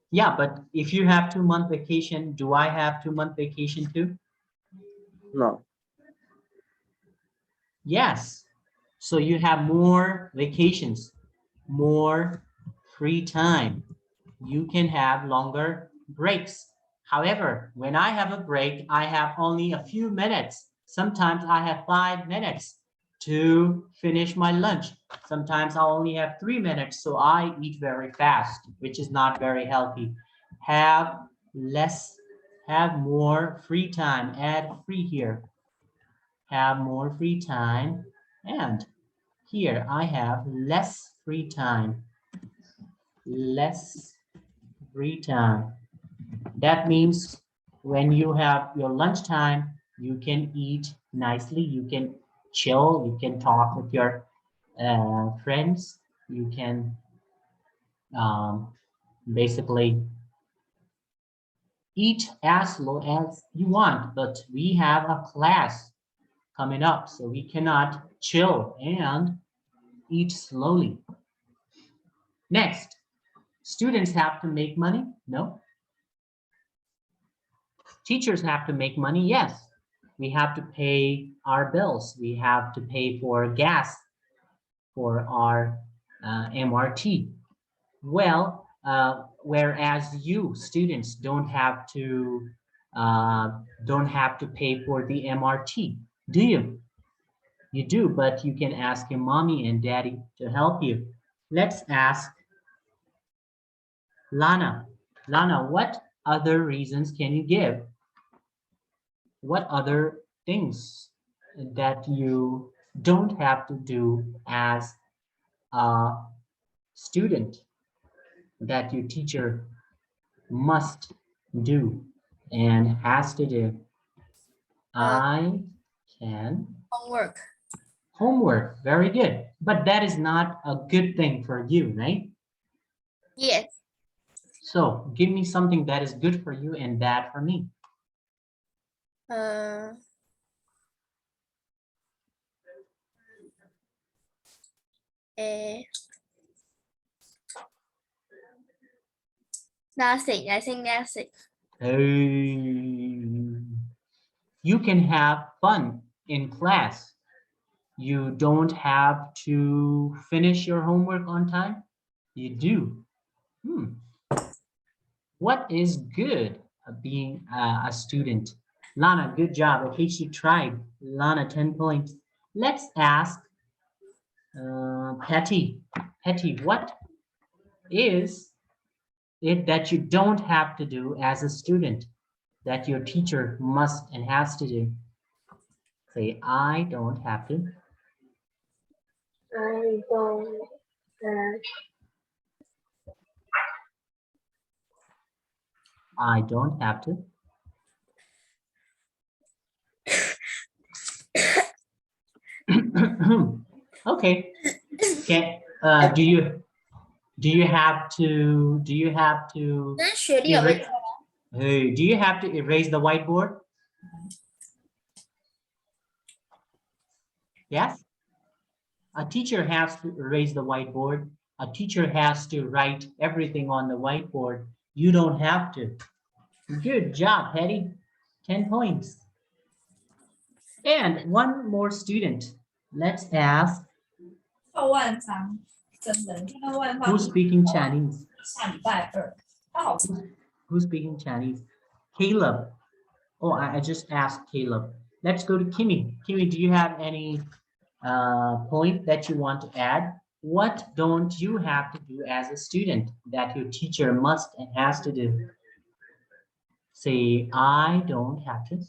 Yeah, but if you have 2-month vacation, do I have 2-month vacation too? No, Yes. So you have more vacations, more free time. You can have longer breaks. However, when I have a break, I have only a few minutes. Sometimes I have 5 minutes to finish my lunch. Sometimes I only have 3 minutes, so I eat very fast, which is not very healthy. Have more free time. Add free here. Have more free time, and here I have less free time. Less free time. That means when you have your lunchtime, you can eat nicely, you can chill, you can talk with your friends, you can basically eat as low as you want, but we have a class coming up, so we cannot chill and eat slowly. Next, students have to make money? No. Teachers have to make money? Yes. We have to pay our bills. We have to pay for gas for our MRT. Well, whereas you students don't have to pay for the MRT, do you? You do, but you can ask your mommy and daddy to help you. Let's ask Lana. Lana, what other reasons can you give? What other things that you don't have to do as a student that your teacher must do and has to do? I can. Homework. Homework, very good. But that is not a good thing for you, right? Yes. So give me something that is good for you and bad for me. Nothing. I think nothing. You can have fun in class. You don't have to finish your homework on time. You do. What is good being a student? Lana, good job. At least you tried. Lana, 10 points. Let's ask Patty. Patty, what is it that you don't have to do as a student that your teacher must and has to do? Say, I don't have to. I don't have I don't have to. Okay. Okay. Do you have to hey, do you have to erase the whiteboard? Yes. A teacher has to erase the whiteboard. A teacher has to write everything on the whiteboard. You don't have to. Good job, Patty. 10 points. And one more student. Let's ask. Who's speaking Chinese? Who's speaking Chinese? Caleb. Oh, I just asked Caleb. Let's go to Kimmy. Kimmy, do you have any point that you want to add? What don't you have to do as a student that your teacher must and has to do? Say, I don't have to.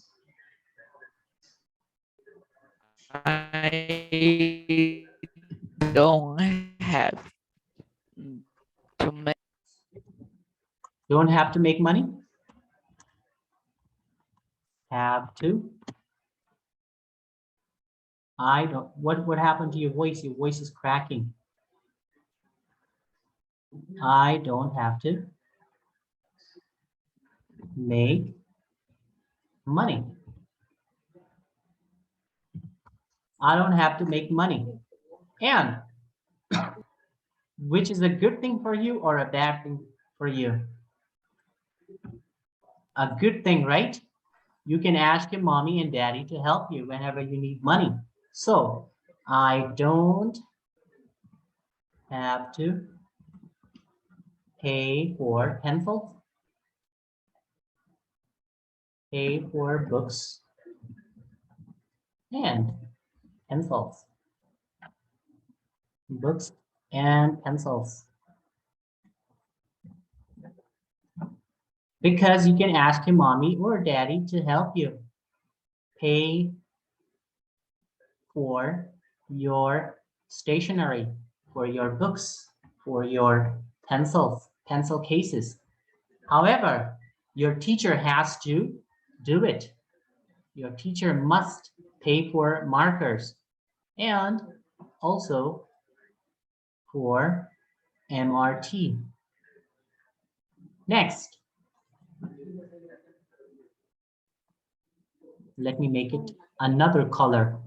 I don't have to make. Don't have to make money? Have to. I don't. What happened to your voice? Your voice is cracking. I don't have to make money. I don't have to make money. And which is a good thing for you or a bad thing for you? A good thing, right? You can ask your mommy and daddy to help you whenever you need money. So I don't have to pay for pencils, pay for books and pencils. Books and pencils. Because you can ask your mommy or daddy to help you pay for your stationery, for your books, for your pencils, pencil cases. However, your teacher has to do it. Your teacher must pay for markers and also for MRT. Next, let me make it another color.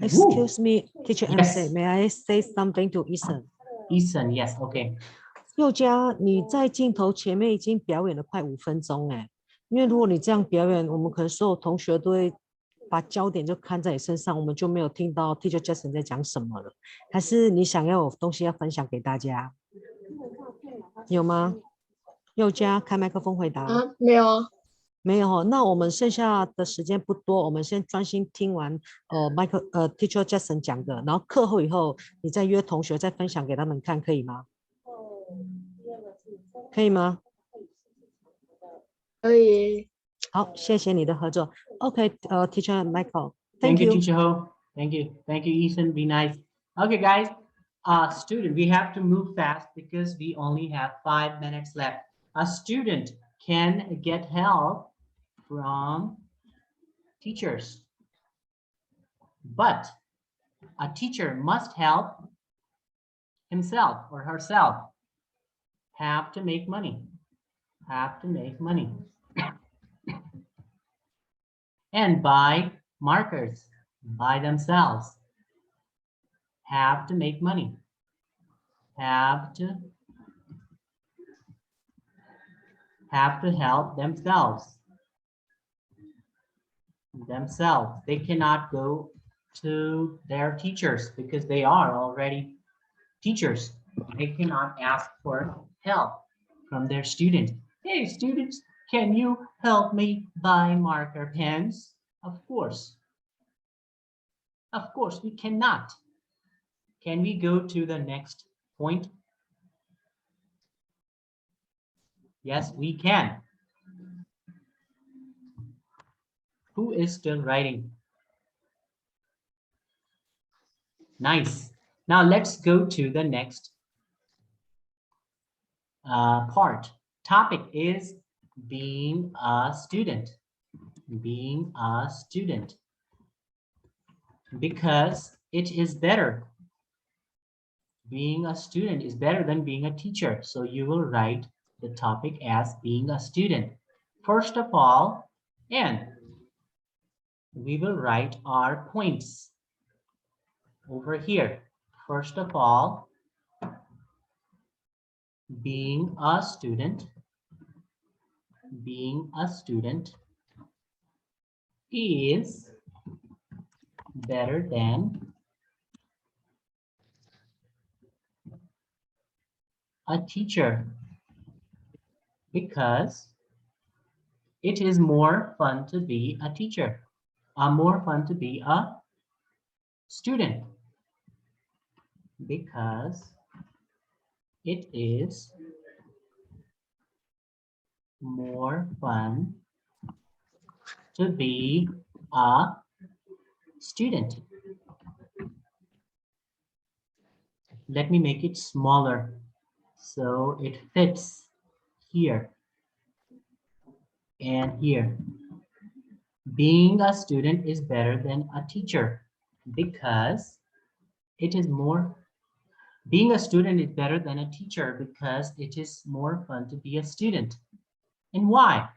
Excuse me, Teacher Yes. MC, may I say something to Ethan? Ethan, yes, okay. 佑佳，你在镜头前面已经表演了快5分钟哎，因为如果你这样表演，我们可能所有同学都会把焦点就看在你身上，我们就没有听到 Teacher Jackson 在讲什么了。还是你想要有东西要分享给大家？有吗？佑佳，开麦克风回答。没有啊。没有哦，那我们剩下的时间不多，我们先专心听完Teacher Jackson 讲的，然后课后以后你再约同学再分享给他们看，可以吗？可以吗？可以。好，谢谢你的合作。OK，Teacher Thank Michael，Thank you, you. Teacher Ho. Thank you, Ethan. Be nice. Okay, guys. Student, we have to move fast because we only have 5 minutes left. A student can get help from teachers, but a teacher must help himself or herself. Have to make money. Have to make money. And buy markers by themselves. Have to make money. Have to help themselves. They cannot go to their teachers because they are already teachers. They cannot ask for help from their students. Hey, students, can you help me buy marker pens? Of course. Of course, we cannot. Can we go to the next point? Yes, we can. Who is still writing? Nice. Now let's go to the next part. Topic is being a student. Being a student. Because it is better. Being a student is better than being a teacher. So you will write the topic as being a student. First of all, and we will write our points over here. First of all, being a student is better than a teacher because it is more fun to be a teacher, more fun to be a student because it is more fun to be a student. Let me make it smaller so it fits here and here. Being a student is better than a teacher because it is more. Being a student is better than a teacher because it is more fun to be a student. And why?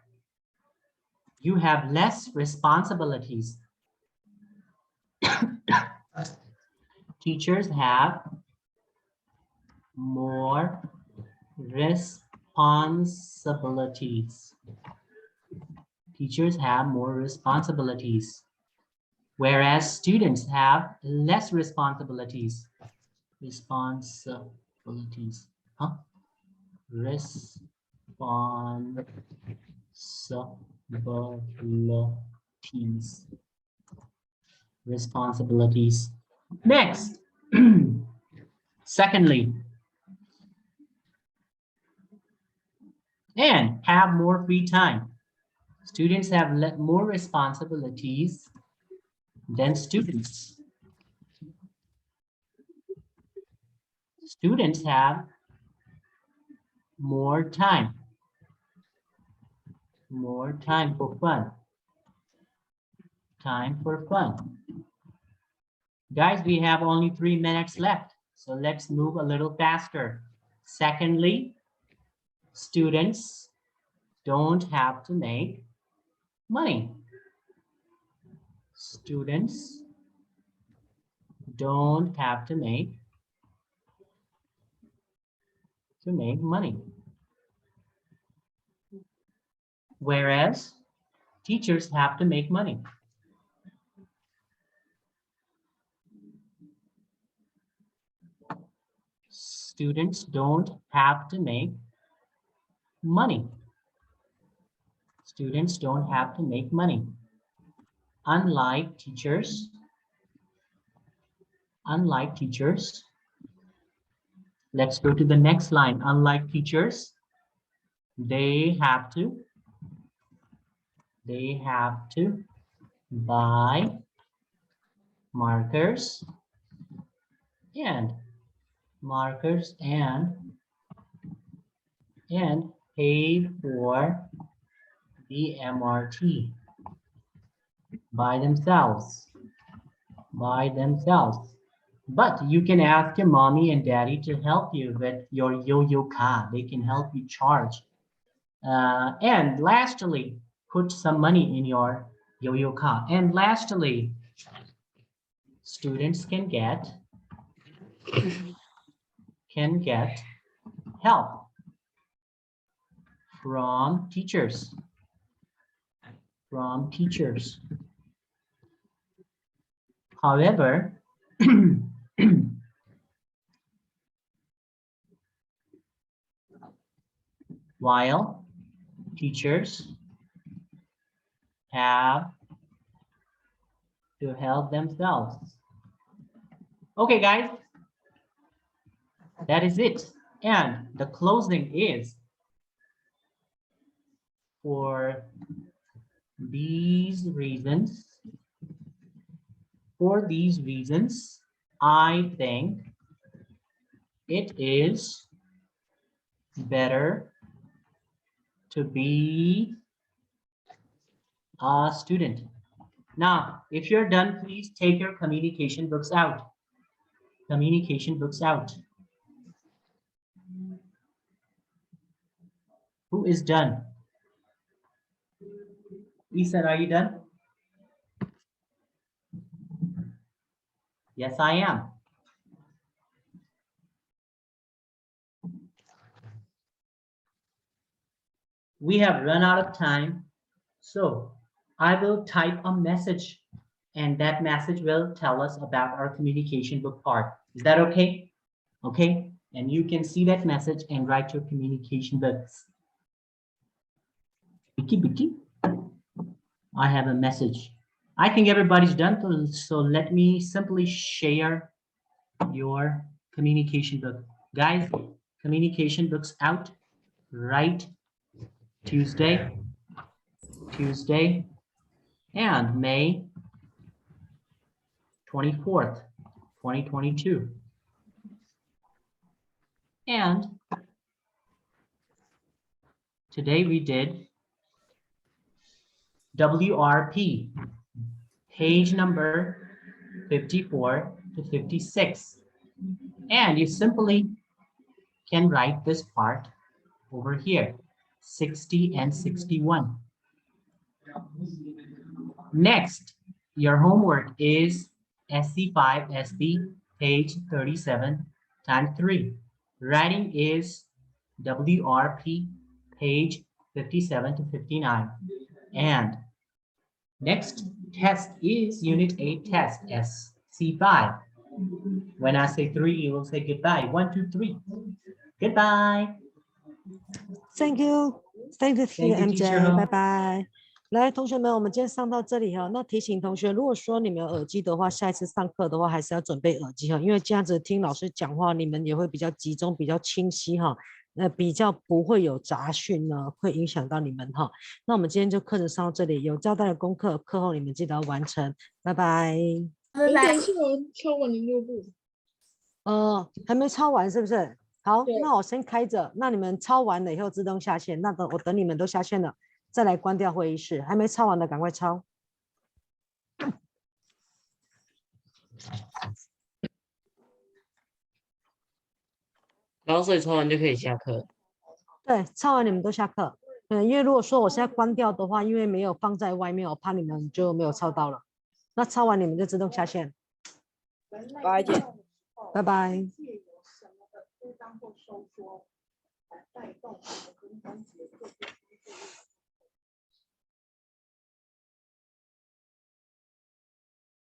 You have less responsibilities. Teachers have more responsibilities. Teachers have more responsibilities, whereas students have less responsibilities. Responsibilities, huh? Responsibilities. Next, secondly, and have more free time. Students have more responsibilities than students. Students have more time for fun. Time for fun. Guys, we have only 3 minutes left, so let's move a little faster. Secondly, students don't have to make money. Students don't have to make money. Whereas teachers have to make money. Students don't have to make money. Students don't have to make money. Unlike teachers, let's go to the next line. Unlike teachers, they have to buy markers and pay for the MRT by themselves. But you can ask your mommy and daddy to help you with your yo-yo car. They can help you charge. And lastly, put some money in your yo-yo car. And lastly, students can get help from teachers. However, while teachers have to help themselves, Okay, guys. That is it. And the closing is for these reasons. For these reasons, I think it is better to be a student. Now, if you're done, please take your communication books out. Communication books out. Who is done? Lisa, are you done? Yes, I am. We have run out of time, so I will type a message and that message will tell us about our communication book part. Is that okay? Okay, and you can see that message and write your communication books. Biki, I have a message. I think everybody's done, so let me simply share your communication book. Guys, communication books out, right? Tuesday, and May 24th, 2022. And today we did WRP, page number 54 to 56. And you simply can write this part over here, 60 and 61. Next, your homework is SC5 SB, page 37 times 3. Writing is WRP, page 57 to 59. And next test is Unit 8 test, SC5. When I say 3, you will say goodbye. 1, 2, 3. Goodbye. Thank you, Thank you, MJ， teacher. 拜拜。来，同学们，我们今天上到这里哈。那提醒同学，如果说你们有耳机的话，下一次上课的话，还是要准备耳机哈，因为这样子听老师讲话，你们也会比较集中、比较清晰哈。比较不会有杂讯呢，会影响到你们哈。那我们今天就课程上到这里，有交代的功课，课后你们记得要完成。拜拜。等一下我抽我的录布。还没抄完是不是？好，对那我先开着，那你们抄完了以后自动下线。那我等你们都下线了，再来关掉会议室。还没抄完的赶快抄。然后所以抽完就可以下课。对，抄完你们都下课。因为如果说我现在关掉的话，因为没有放在外面，我怕你们就没有抄到了。那抄完你们就自动下线。再见。拜拜。